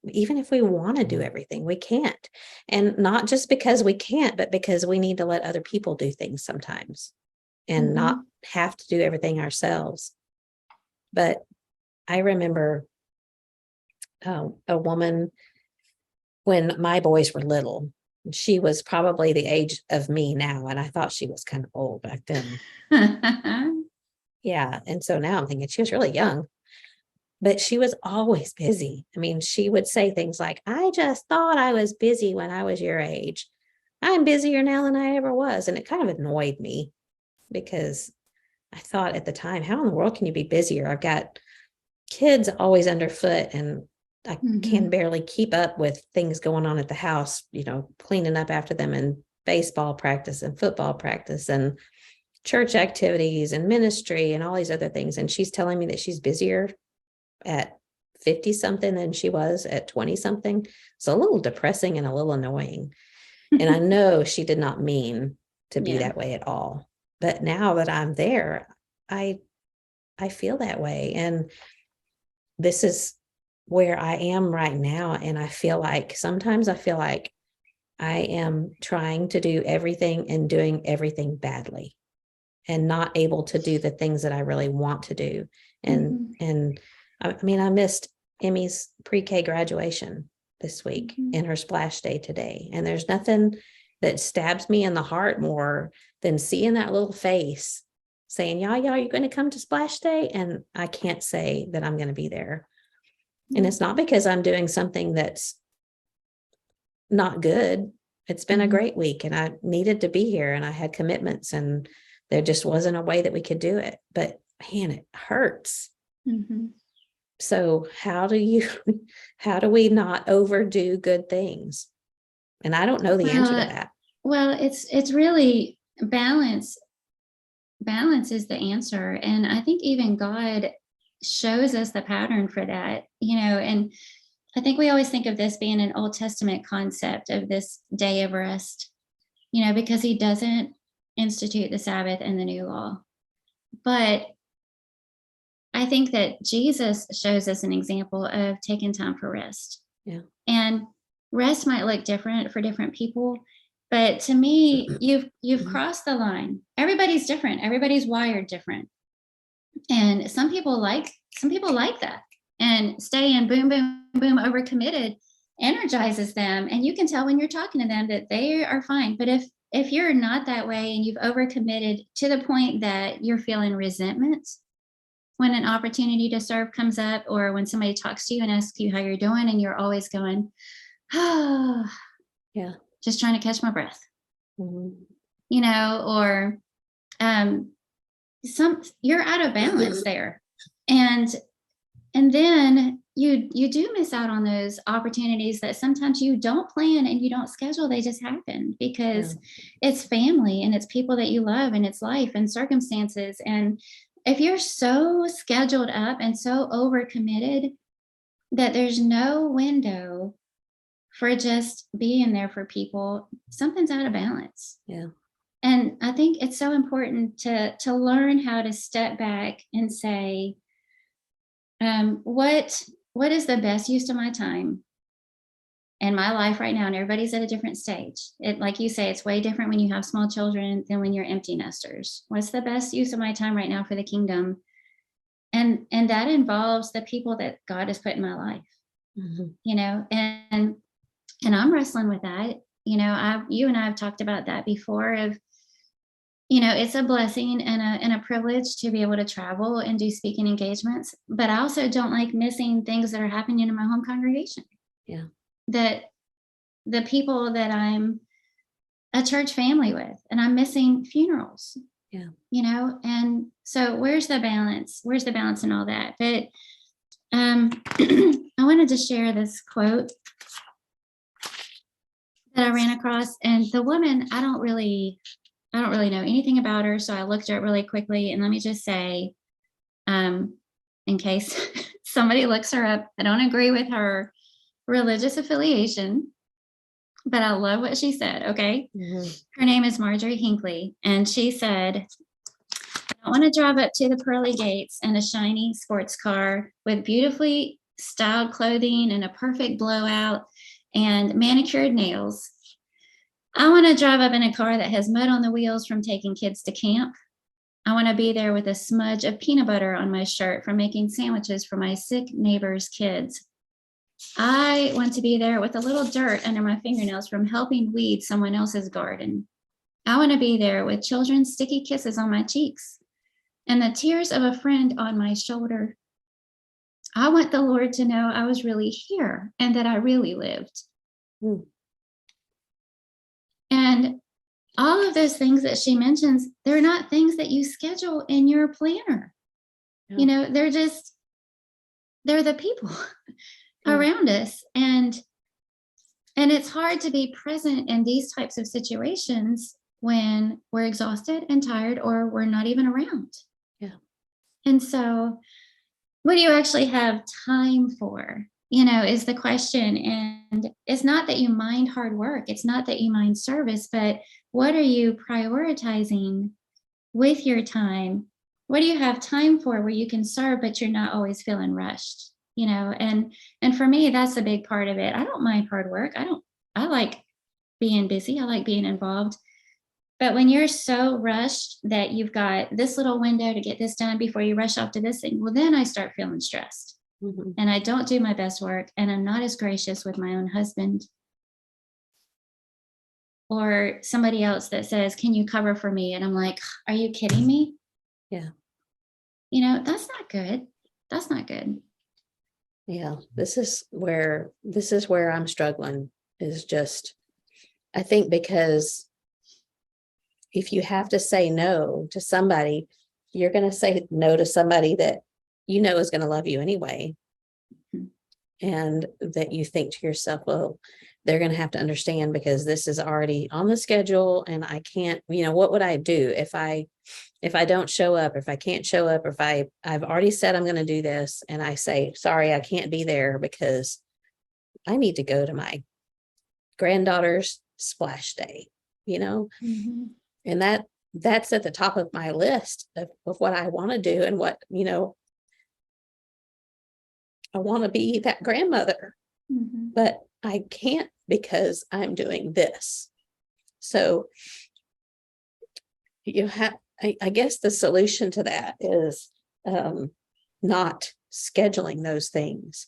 Even if we want to do everything, we can't. And not just because we can't, but because we need to let other people do things sometimes and not have to do everything ourselves. But I remember a woman when my boys were little. She was probably the age of me now, and I thought she was kind of old back then. Yeah. And so now I'm thinking she was really young, but she was always busy. I mean, she would say things like, I just thought I was busy when I was your age. I'm busier now than I ever was. And it kind of annoyed me, because I thought at the time, how in the world can you be busier? I've got kids always underfoot, and I can barely keep up with things going on at the house, cleaning up after them, and baseball practice and football practice and church activities and ministry and all these other things. And she's telling me that she's busier at 50 something than she was at 20 something. It's a little depressing and a little annoying. And I know she did not mean to be that way at all. But now that I'm there, I feel that way. And this is where I am right now. And sometimes I feel like I am trying to do everything and doing everything badly, and not able to do the things that I really want to do. And I mean, I missed Emmy's pre-K graduation this week and her splash day today. And there's nothing that stabs me in the heart more than seeing that little face saying, yeah, you're going to come to splash day. And I can't say that I'm going to be there. And it's not because I'm doing something that's not good. It's been a great week, and I needed to be here, and I had commitments, and there just wasn't a way that we could do it. But man, it hurts. So how do we not overdo good things? And I don't know the answer to that. Well, it's really balance. Balance is the answer. And I think even God shows us the pattern for that, and I think we always think of this being an Old Testament concept of this day of rest, because he doesn't institute the Sabbath in the new law. But I think that Jesus shows us an example of taking time for rest. Yeah. And rest might look different for different people, but to me, you've crossed the line. Everybody's different. Everybody's wired different. And some people like that, and staying boom, boom, boom, overcommitted energizes them. And you can tell when you're talking to them that they are fine. But if you're not that way, and you've overcommitted to the point that you're feeling resentment when an opportunity to serve comes up, or when somebody talks to you and asks you how you're doing, and you're always going, yeah, just trying to catch my breath, or you're out of balance there. And then you do miss out on those opportunities that sometimes you don't plan and you don't schedule. They just happen because it's family, and it's people that you love, and it's life and circumstances. And if you're so scheduled up and so overcommitted that there's no window for just being there for people, something's out of balance. Yeah. And I think it's so important to learn how to step back and say, what is the best use of my time? in my life right now, and everybody's at a different stage. It, like you say, it's way different when you have small children than when you're empty nesters. What's the best use of my time right now for the kingdom? And that involves the people that God has put in my life, you know, and I'm wrestling with that. You know, you and I have talked about that before of, you know, it's a blessing and a privilege to be able to travel and do speaking engagements, but I also don't like missing things that are happening in my home congregation. Yeah. That the people that I'm a church family with, and I'm missing funerals. Yeah. You know, and so where's the balance? Where's the balance in all that? But I wanted to share this quote that I ran across, and the woman, I don't really know anything about her, so I looked her up really quickly. And let me just say, in case somebody looks her up, I don't agree with her religious affiliation, but I love what she said. Okay. Her name is Marjorie Hinckley, and she said, I want to drive up to the pearly gates in a shiny sports car with beautifully styled clothing and a perfect blowout and manicured nails. I want to drive up in a car that has mud on the wheels from taking kids to camp. I want to be there with a smudge of peanut butter on my shirt from making sandwiches for my sick neighbor's kids. I want to be there with a little dirt under my fingernails from helping weed someone else's garden. I want to be there with children's sticky kisses on my cheeks and the tears of a friend on my shoulder. I want the Lord to know I was really here and that I really lived. And all of those things that she mentions, they're not things that you schedule in your planner. You know, they're the people around us. And it's hard to be present in these types of situations when we're exhausted and tired, or we're not even around. Yeah. And so what do you actually have time for? You know, is the question. And it's not that you mind hard work. It's not that you mind service, but what are you prioritizing with your time? What do you have time for where you can serve, but you're not always feeling rushed? You know, and for me, that's a big part of it. I don't mind hard work. I like being busy. I like being involved. But when you're so rushed that you've got this little window to get this done before you rush off to this thing, well, then I start feeling stressed. And I don't do my best work, and I'm not as gracious with my own husband. Or somebody else that says, can you cover for me? And I'm like, are you kidding me? Yeah. You know, that's not good. That's not good. Yeah. This is where I'm struggling, is just, I think, because if you have to say no to somebody, you're going to say no to somebody that you know is going to love you anyway. And that you think to yourself, well, they're going to have to understand because this is already on the schedule and I can't, you know, what would I do if I don't show up, if I can't show up, or if I've already said I'm going to do this and I say, sorry, I can't be there because I need to go to my granddaughter's splash day, you know? And that's at the top of my list of what I want to do and what, you know, I want to be that grandmother, but I can't because I'm doing this. So you have, I guess the solution to that is not scheduling those things,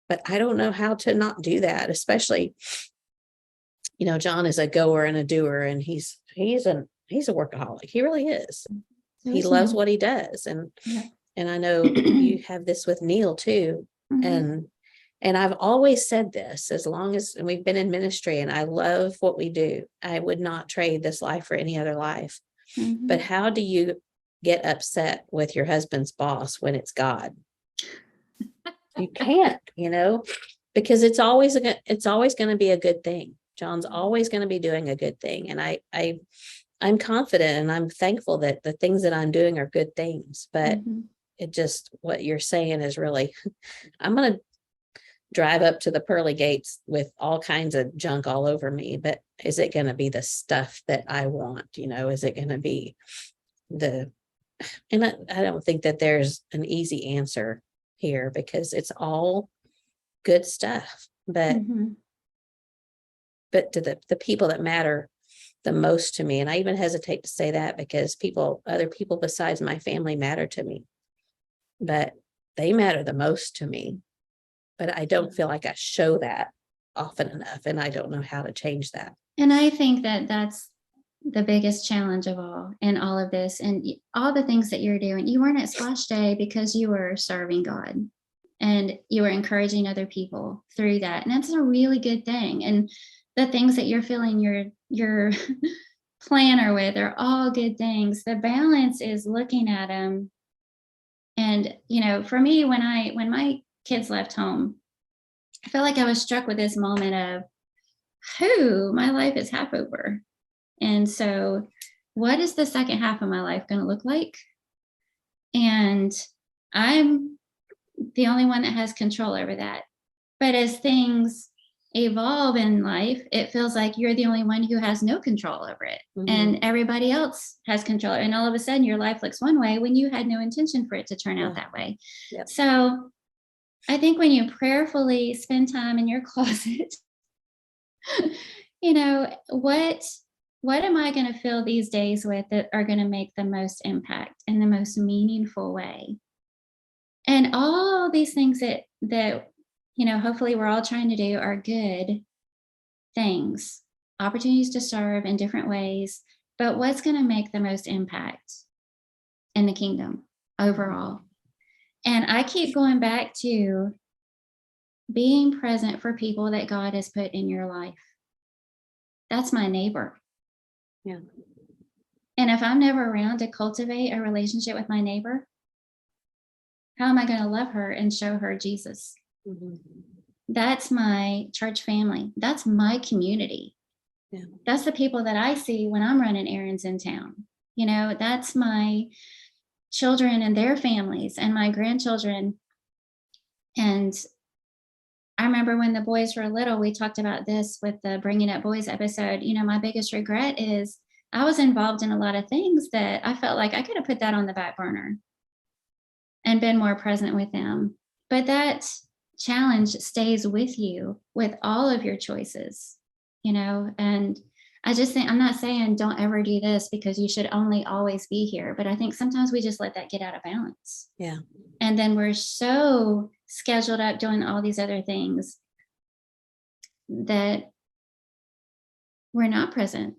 but I don't know how to not do that, especially, you know, John is a goer and a doer, and he's a workaholic. He really is. He loves what he does. And I know you have this with Neil too. And I've always said this, as long as we've been in ministry, and I love what we do, I would not trade this life for any other life. But how do you get upset with your husband's boss when it's God? You can't, you know, because it's always going to be a good thing. John's always going to be doing a good thing. And I'm confident and I'm thankful that the things that I'm doing are good things, but it just, what you're saying is really, I'm going to drive up to the pearly gates with all kinds of junk all over me, but is it going to be the stuff that I want? You know, is it going to be and I don't think that there's an easy answer here because it's all good stuff, but but to the people that matter the most to me. And I even hesitate to say that because other people besides my family matter to me, but they matter the most to me. But I don't feel like I show that often enough, and I don't know how to change that. And I think that that's the biggest challenge of all in all of this, and all the things that you're doing. You weren't at Splash Day because you were serving God and you were encouraging other people through that. And that's a really good thing. And the things that you're filling your planner with are all good things. The balance is looking at them. And, for me, when my kids left home, I felt like I was struck with this moment of, my life is half over. And so what is the second half of my life going to look like? And I'm the only one that has control over that. But as things evolve in life, it feels like you're the only one who has no control over it. Mm-hmm. And everybody else has control. And all of a sudden your life looks one way when you had no intention for it to turn out that way. Yep. So I think when you prayerfully spend time in your closet, what am I going to fill these days with that are going to make the most impact in the most meaningful way? And all these things that hopefully we're all trying to do are good things, opportunities to serve in different ways, but what's going to make the most impact in the kingdom overall? And I keep going back to being present for people that God has put in your life. That's my neighbor. Yeah. And if I'm never around to cultivate a relationship with my neighbor, how am I going to love her and show her Jesus? Mm-hmm. That's my church family. That's my community. Yeah. That's the people that I see when I'm running errands in town. That's my children and their families and my grandchildren. And I remember when the boys were little, we talked about this with the Bringing Up Boys episode. My biggest regret is I was involved in a lot of things that I felt like I could have put that on the back burner and been more present with them. But that challenge stays with you with all of your choices, and I just think, I'm not saying don't ever do this because you should only always be here, but I think sometimes we just let that get out of balance. Yeah. And then we're so scheduled up doing all these other things that we're not present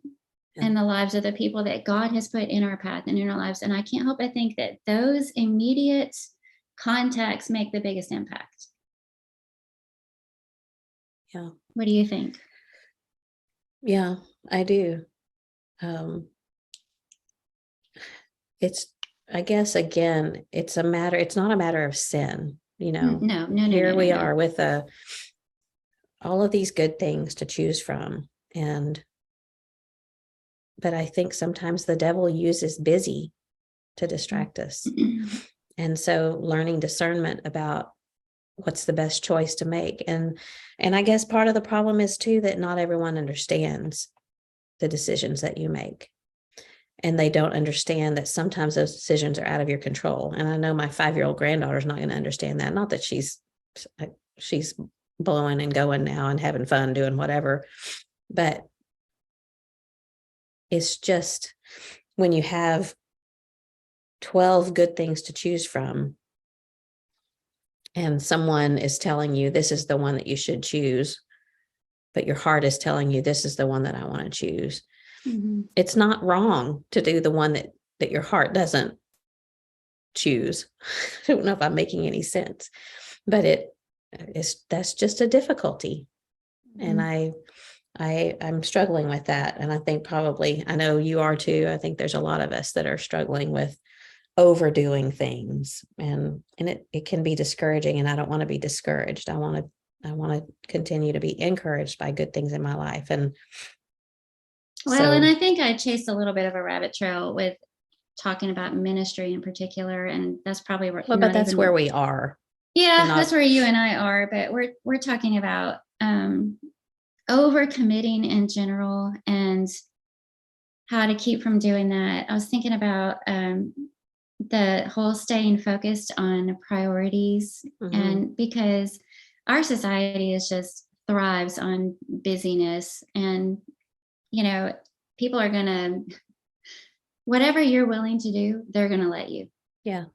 in the lives of the people that God has put in our path and in our lives. And I can't help but think that those immediate contacts make the biggest impact. Yeah. What do you think? Yeah, I do. I guess, again, it's not a matter of sin, No. Here we are with all of these good things to choose from. But I think sometimes the devil uses busy to distract us. And so learning discernment about what's the best choice to make. And I guess part of the problem is too, that not everyone understands the decisions that you make. And they don't understand that sometimes those decisions are out of your control. And I know my 5-year-old granddaughter is not going to understand that. Not that she's blowing and going now and having fun doing whatever, but it's just when you have 12 good things to choose from and someone is telling you this is the one that you should choose, but your heart is telling you this is the one that I want to choose. Mm-hmm. It's not wrong to do the one that your heart doesn't choose. I don't know if I'm making any sense, but that's just a difficulty. Mm-hmm. And I'm struggling with that. And I think probably, I know you are too. I think there's a lot of us that are struggling with overdoing things, and it can be discouraging, and I don't want to be discouraged. I want to continue to be encouraged by good things in my life. And and I think I chased a little bit of a rabbit trail with talking about ministry in particular, and that's probably where. But that's where we are. Yeah, that's where you and I are. But we're talking about overcommitting in general and how to keep from doing that. I was thinking about the whole staying focused on priorities, mm-hmm. and because our society is just thrives on busyness. And, people are going to, whatever you're willing to do, they're going to let you, Yeah.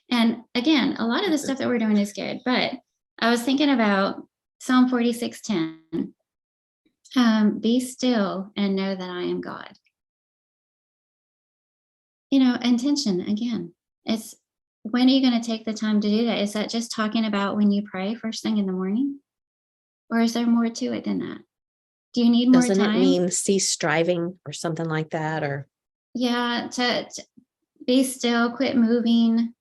And again, a lot of the stuff that we're doing is good. But I was thinking about Psalm 46:10. Be still and know that I am God. Intention again. It's when are you going to take the time to do that? Is that just talking about when you pray first thing in the morning? Or is there more to it than that? Do you need more Doesn't time? it mean cease striving or something like that? Or Yeah, to be still, quit moving,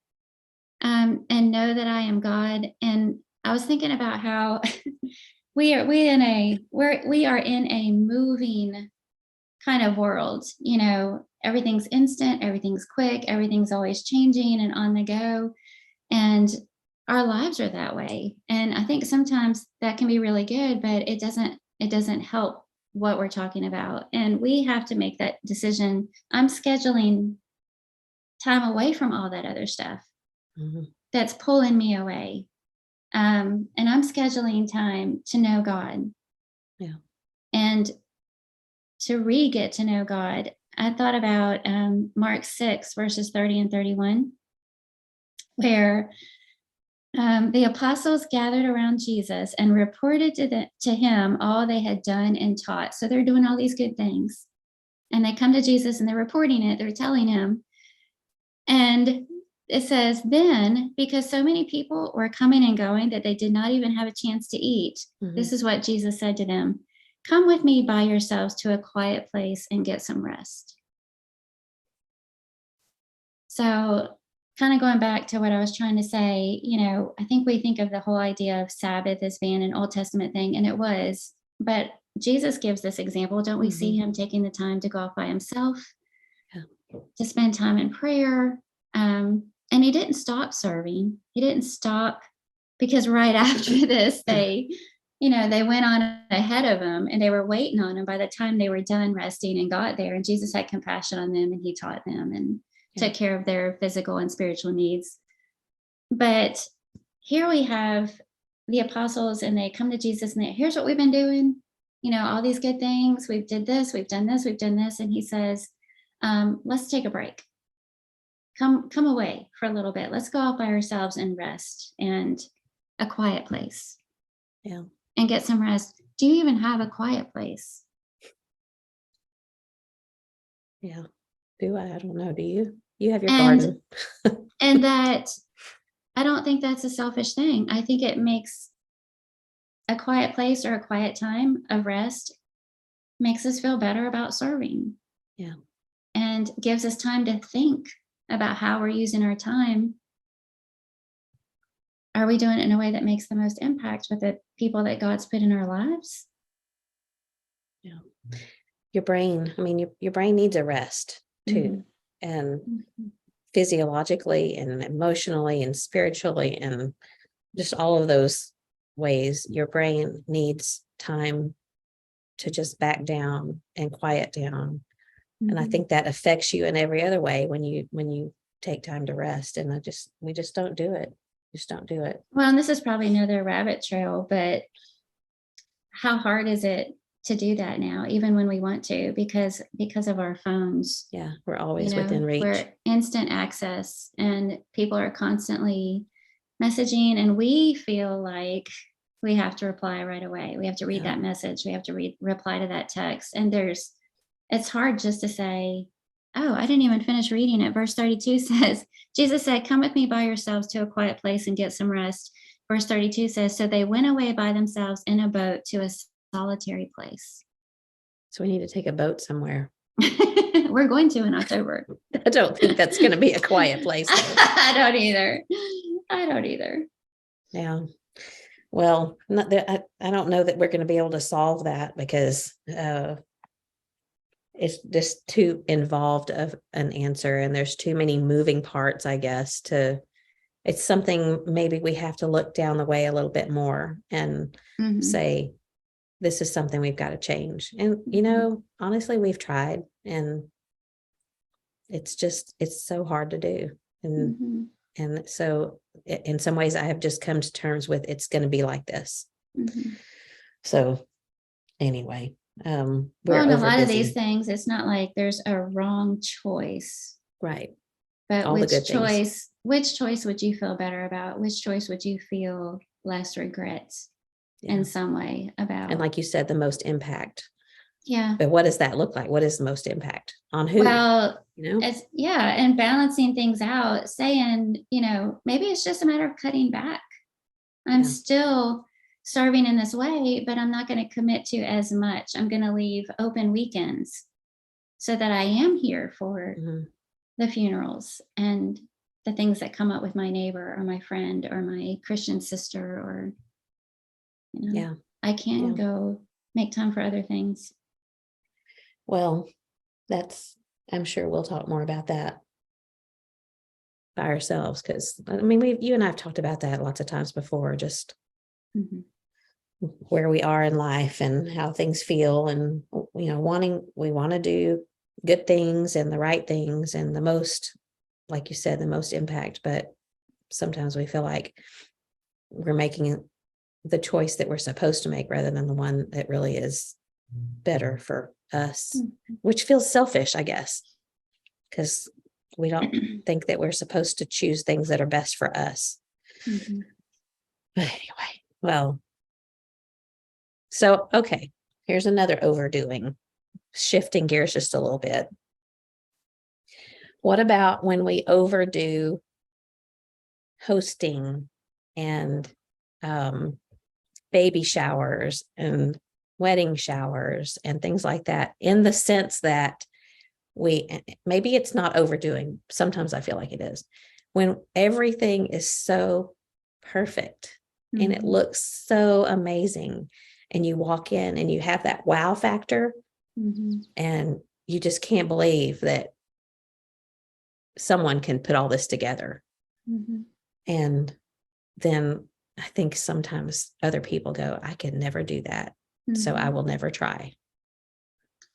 and know that I am God. And I was thinking about how we are in a moving kind of world. Everything's instant, everything's quick, everything's always changing and on the go. And our lives are that way. And I think sometimes that can be really good, but it doesn't help what we're talking about. And we have to make that decision. I'm scheduling time away from all that other stuff that's pulling me away. And I'm scheduling time to know God. Yeah. And to get to know God. I thought about Mark 6, verses 30 and 31, where the apostles gathered around Jesus and reported to him all they had done and taught. So they're doing all these good things. And they come to Jesus and they're reporting it. They're telling him. And it says, then, because so many people were coming and going that they did not even have a chance to eat, this is what Jesus said to them. Come with me by yourselves to a quiet place and get some rest. So kind of going back to what I was trying to say, I think we think of the whole idea of Sabbath as being an Old Testament thing, and it was, but Jesus gives this example. Don't we see him taking the time to go off by himself, to spend time in prayer? And he didn't stop serving. He didn't stop because right after this, they went on ahead of him and they were waiting on him by the time they were done resting and got there. And Jesus had compassion on them and he taught them and took care of their physical and spiritual needs. But here we have the apostles and they come to Jesus and here's what we've been doing, all these good things. We've did this, we've done this, we've done this. And he says, let's take a break. Come away for a little bit. Let's go off by ourselves and rest and a quiet place. Yeah. And get some rest. Do you even have a quiet place? Yeah. Do I? I don't know. Do you? You have your garden. And that, I don't think that's a selfish thing. I think it makes a quiet place or a quiet time of rest makes us feel better about serving. Yeah. And gives us time to think about how we're using our time. Are we doing it in a way that makes the most impact with the people that God's put in our lives? Yeah. Your brain, your brain needs a rest too. And physiologically and emotionally and spiritually and just all of those ways, your brain needs time to just back down and quiet down. And I think that affects you in every other way when you take time to rest. And we just don't do it. Just don't do it. Well, and this is probably another rabbit trail, but how hard is it to do that now, even when we want to, because of our phones? Yeah, we're always within reach. We're instant access and people are constantly messaging and we feel like we have to reply right away. We have to read that message. We have to reply to that text. And it's hard just to say, oh, I didn't even finish reading it. Verse 32 says, Jesus said, come with me by yourselves to a quiet place and get some rest. Verse 32 says, so they went away by themselves in a boat to a solitary place. So we need to take a boat somewhere. We're going to in October. I don't think that's going to be a quiet place. I don't either. Yeah. Well, I don't know that we're going to be able to solve that because it's just too involved of an answer and there's too many moving parts, I guess, it's something maybe we have to look down the way a little bit more and say, this is something we've got to change. And, honestly, we've tried and it's so hard to do. And so in some ways I have just come to terms with it's going to be like this. So anyway, Well, we're and a over lot of these busy. things, it's not like there's a wrong choice, Right. but All the good things. which choice would you feel better about? Which choice would you feel less regrets Yeah. in some way about? And like you said, the most impact. Yeah. But what does that look like? What is the most impact on who? Well, You know? it's yeah, and balancing things out, saying, maybe it's just a matter of cutting back. I'm Yeah. still serving in this way, but I'm not going to commit to as much. I'm going to leave open weekends so that I am here for Mhm. the funerals and the things that come up with my neighbor or my friend or my Christian sister, or, Yeah. I can Yeah. go make time for other things. Well, I'm sure we'll talk more about that by ourselves, because I mean, you and I have talked about that lots of times before, just Mhm. where we are in life and how things feel, and we want to do good things and the right things and the most, like you said, the most impact, but sometimes we feel like we're making the choice that we're supposed to make rather than the one that really is better for us, Mhm. which feels selfish, I guess, because we don't think that we're supposed to choose things that are best for us. Mhm. But anyway, well, so, okay, here's another overdoing, shifting gears just a little bit. What about when we overdo hosting and baby showers and wedding showers and things like that, in the sense that maybe it's not overdoing. Sometimes I feel like it is, when everything is so perfect and it Mhm. looks so amazing, and you walk in and you have that wow factor, Mhm. and you just can't believe that someone can put all this together. Mhm. And then I think sometimes other people go, I could never do that, so I Mhm. will never try.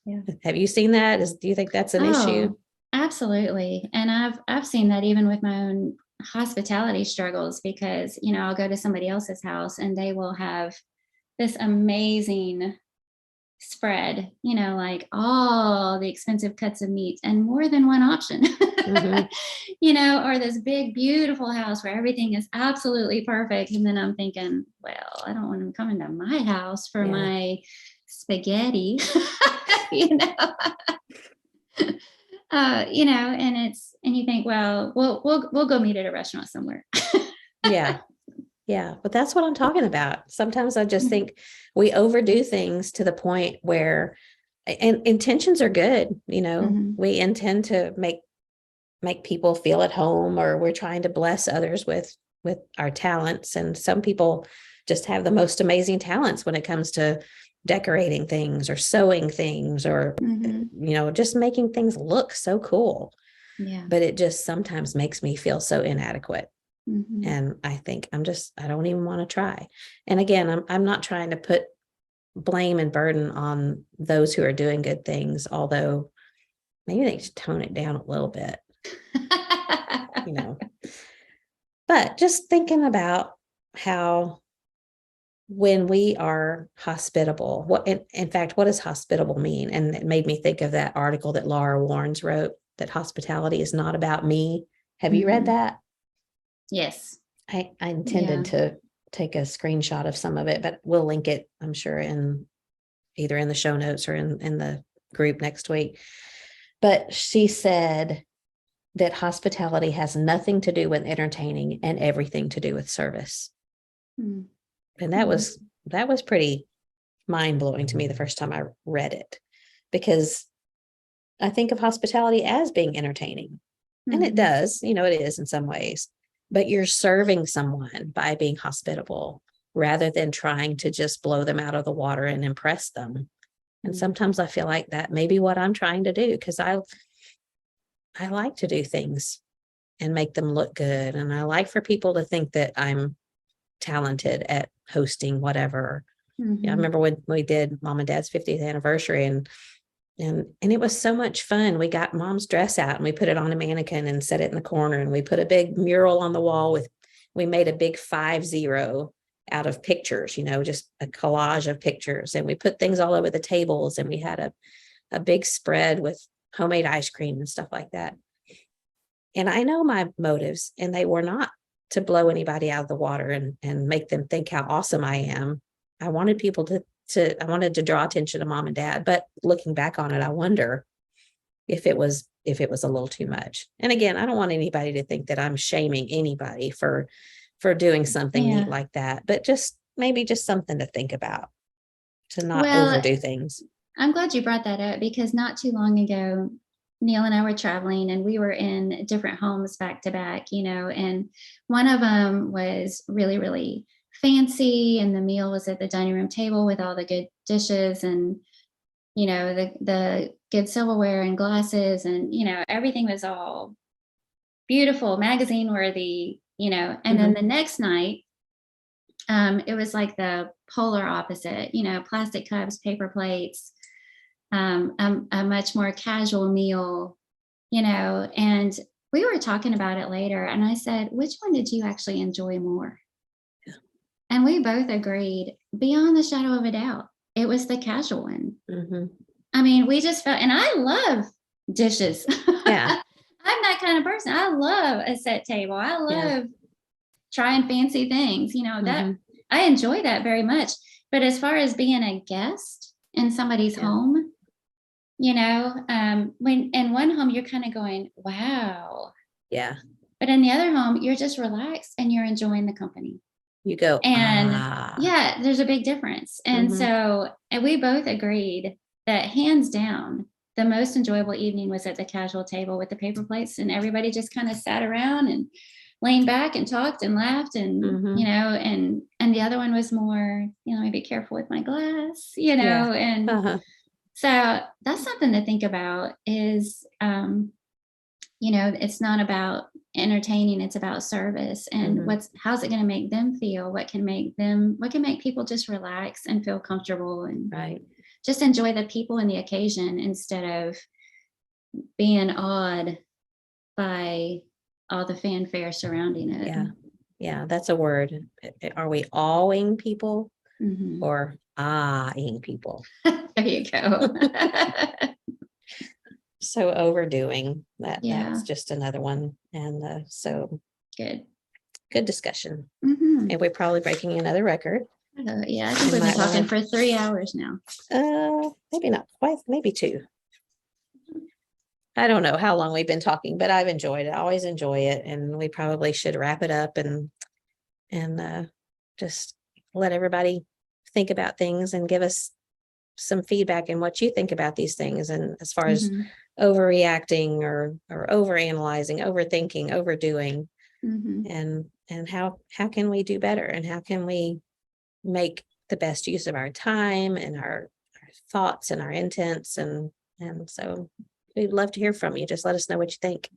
Yeah. Have you seen that? Do you think that's an issue? Oh, absolutely. And I've seen that even with my own hospitality struggles, because, I'll go to somebody else's house and they will have this amazing spread, like all the expensive cuts of meat and more than one option. Mm-hmm. Or this big beautiful house where everything is absolutely perfect, and then I'm thinking, well, I don't want them coming to my house for Yeah. my spaghetti. you know and you think, well, we'll go meet at a restaurant somewhere. Yeah. Yeah. But that's what I'm talking about. Sometimes I just think we overdo things to the point where, and intentions are good, Mhm. we intend to make people feel at home, or we're trying to bless others with our talents. And some people just have the most amazing talents when it comes to decorating things or sewing things, or Mhm. just making things look so cool. Yeah. But it just sometimes makes me feel so inadequate. Mhm. And I think I don't even want to try. And again, I'm not trying to put blame and burden on those who are doing good things, although maybe they should tone it down a little bit, you know. But just thinking about how, when we are hospitable, in fact, what does hospitable mean? And it made me think of that article that Laura Warnes wrote, that hospitality is not about me. Have you read Mhm. that? Yes. I intended Yeah. to take a screenshot of some of it, but we'll link it, I'm sure, in either in the show notes or in the group next week. But she said that hospitality has nothing to do with entertaining and everything to do with service. Mm. And Mhm. that was pretty mind-blowing to me the first time I read it, because I think of hospitality as being entertaining. And it Mhm. does, it is in some ways, but you're serving someone by being hospitable rather than trying to just blow them out of the water and impress them. And Mm. sometimes I feel like that may be what I'm trying to do, because I like to do things and make them look good. And I like for people to think that I'm talented at hosting whatever. I Mhm. remember when we did Mom and Dad's 50th anniversary, and it was so much fun. We got Mom's dress out and we put it on a mannequin and set it in the corner, and we put a big mural on the wall we made a big 50 out of pictures, just a collage of pictures. And we put things all over the tables, and we had a big spread with homemade ice cream and stuff like that. And I know my motives, and they were not to blow anybody out of the water and make them think how awesome I am. I wanted people I wanted to draw attention to mom and dad. But looking back on it, I wonder if it was a little too much. And again, I don't want anybody to think that I'm shaming anybody for doing something neat like that, but maybe just something to think about, to not overdo things. I'm glad you brought that up, because not too long ago, Neil and I were traveling, and we were in different homes back to back, and one of them was really, really fancy, and the meal was at the dining room table with all the good dishes and, the good silverware and glasses, and, everything was all beautiful, magazine worthy, and then the next night, it was like the polar opposite, plastic cups, paper plates, a much more casual meal, and we were talking about it later, and I said, which one did you actually enjoy more? Yeah. And we both agreed, beyond the shadow of a doubt, it was the casual one. Mm-hmm. I mean, we just felt, and I love dishes. Yeah. I'm that kind of person. I love a set table. I love trying fancy things, that I enjoy that very much. But as far as being a guest in somebody's home, when in one home you're kind of going, wow. Yeah. But in the other home, you're just relaxed and you're enjoying the company. You go, and there's a big difference. And and we both agreed that hands down, the most enjoyable evening was at the casual table with the paper plates, and everybody just kind of sat around and leaned back and talked and laughed, and and the other one was more, maybe careful with my glass, and so that's something to think about. Is it's not about entertaining, it's about service, and how's it going to make them feel, what can make people just relax and feel comfortable, and just enjoy the people and the occasion instead of being awed by all the fanfare surrounding it. Yeah, that's a word. Are we awing people or ah-ing people? There you go. So overdoing that's just another one. And so good discussion. And we're probably breaking another record. I think we've been talking for 3 hours now. Maybe not quite, maybe 2. I don't know how long we've been talking, but I've enjoyed it. I always enjoy it, and we probably should wrap it up and just let everybody think about things and give us some feedback in what you think about these things, and as far as overreacting or overanalyzing, overthinking, overdoing, and how can we do better, and how can we make the best use of our time and our thoughts and our intents, and so we'd love to hear from you. Just let us know what you think.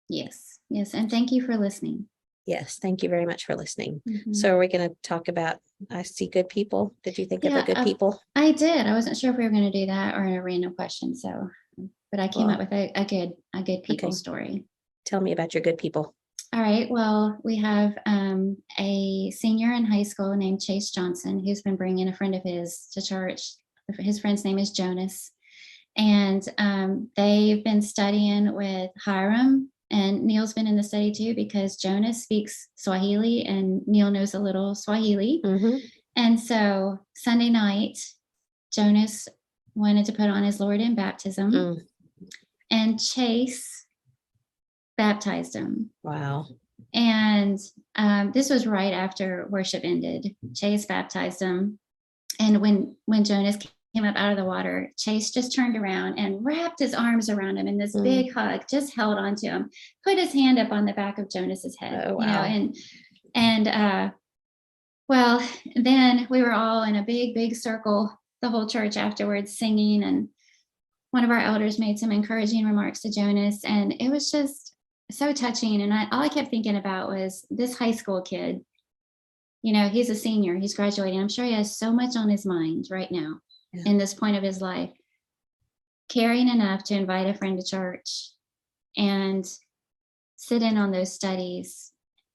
Yes, and thank you for listening. Yes, thank you very much for listening. So are we going to talk about, I see good people. Did you think of a good people? I did. I wasn't sure if we were going to do that or a random question. So, but I came up with a good people story. Tell me about your good people. All right. Well, we have a senior in high school named Chase Johnson, who's been bringing a friend of his to church. His friend's name is Jonas. And they've been studying with Hiram, and Neil's been in the study too, because Jonas speaks Swahili and Neil knows a little Swahili. And so Sunday night, Jonas wanted to put on his Lord in baptism, and Chase baptized him. Wow. And this was right after worship ended. Chase baptized him. And when Jonas came up out of the water, Chase just turned around and wrapped his arms around him in this big hug, just held onto him, put his hand up on the back of Jonas's head. Oh, wow. And well, then we were all in a big circle, the whole church afterwards, singing, and one of our elders made some encouraging remarks to Jonas, and it was just so touching. And all I kept thinking about was this high school kid. He's a senior, he's graduating. I'm sure he has so much on his mind right now in this point of his life, caring enough to invite a friend to church and sit in on those studies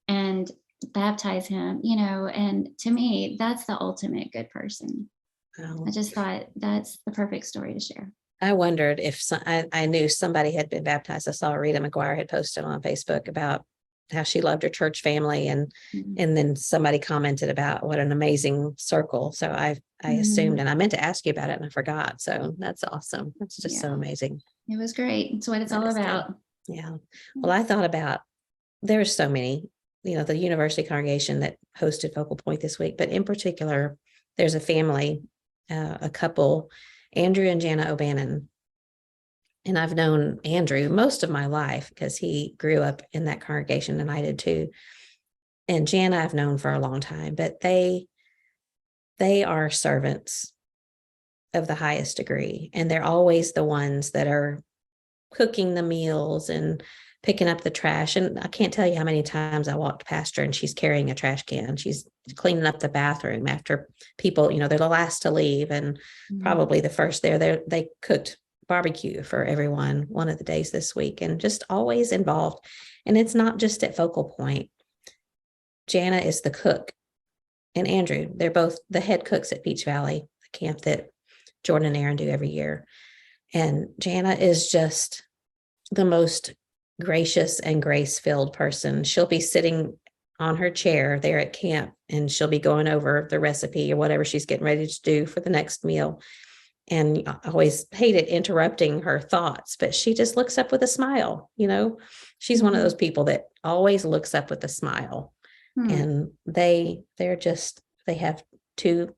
and baptize him, and to me, that's the ultimate good person. I Oh, just thought that's the perfect story to share. I wondered if I knew somebody had been baptized. I saw Rita McGuire had posted on Facebook about how she loved her church family, and Mhm. and then somebody commented about what an amazing circle. So I assumed, Mhm. and I meant to ask you about it, and I forgot. So that's awesome. That's just so Yeah, amazing. it was great. It's what it's That all is good. about. Yeah. Well, I thought about there's so many, the university congregation that hosted Focal Point this week, but in particular, there's a family, a couple, Andrew and Jana O'Bannon. And I've known Andrew most of my life because he grew up in that congregation and I did too. And Jana I've known for a long time, but they are servants of the highest degree. And they're always the ones that are cooking the meals and picking up the trash. And I can't tell you how many times I walked past her and she's carrying a trash can. She's cleaning up the bathroom after people, they're the last to leave and Mhm. probably the first there. They cooked barbecue for everyone one of the days this week and just always involved. And it's not just at Focal Point. Jana is the cook and Andrew, they're both the head cooks at Beach Valley, the camp that Jordan and Aaron do every year. And Jana is just the most gracious and grace-filled person. She'll be sitting on her chair there at camp and she'll be going over the recipe or whatever she's getting ready to do for the next meal. And I always hated interrupting her thoughts, but she just looks up with a smile. She's one of those Mhm. people that always looks up with a smile. Hmm. And they have two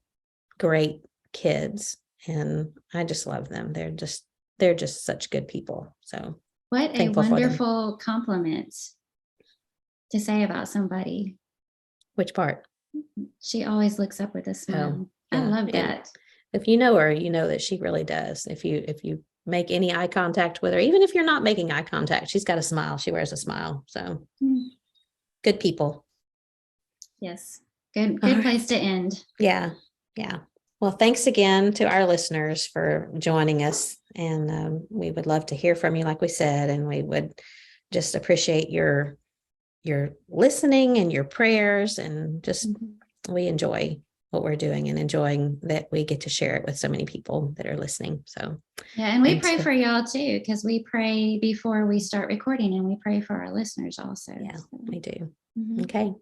great kids and I just love them. They're just such good people. So What a thankful for them. wonderful compliment to say about somebody. Which part? She always looks up with a Oh, smile. I yeah. love And that. if you know her, you know that she really does. If you make any eye contact with her, even if you're not making eye contact, she's got a smile. She wears a smile. So Mm. good people. Yes. Good All good right. place to end. Yeah. Yeah. Well, thanks again to our listeners for joining us. And we would love to hear from you, like we said, and we would just appreciate your listening and your prayers and just Mhm. we enjoy what we're doing and enjoying that we get to share it with so many people that are listening. So Yeah, and we pray until, for y'all too, because we pray before we start recording and we pray for our listeners also. yeah, So, we do. mhm. Okay.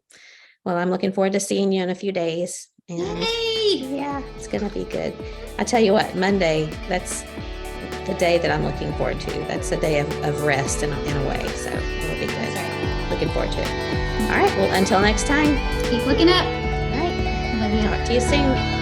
Well, I'm looking forward to seeing you in a few days. And Yay! yeah, it's going to be good. I tell you what, Monday, that's the day that I'm looking forward to. That's a day of rest in a way. So it'll be good. That's right. Looking forward to it. All right. Well, until next time. Keep looking up. All right. Love you. Talk to you soon.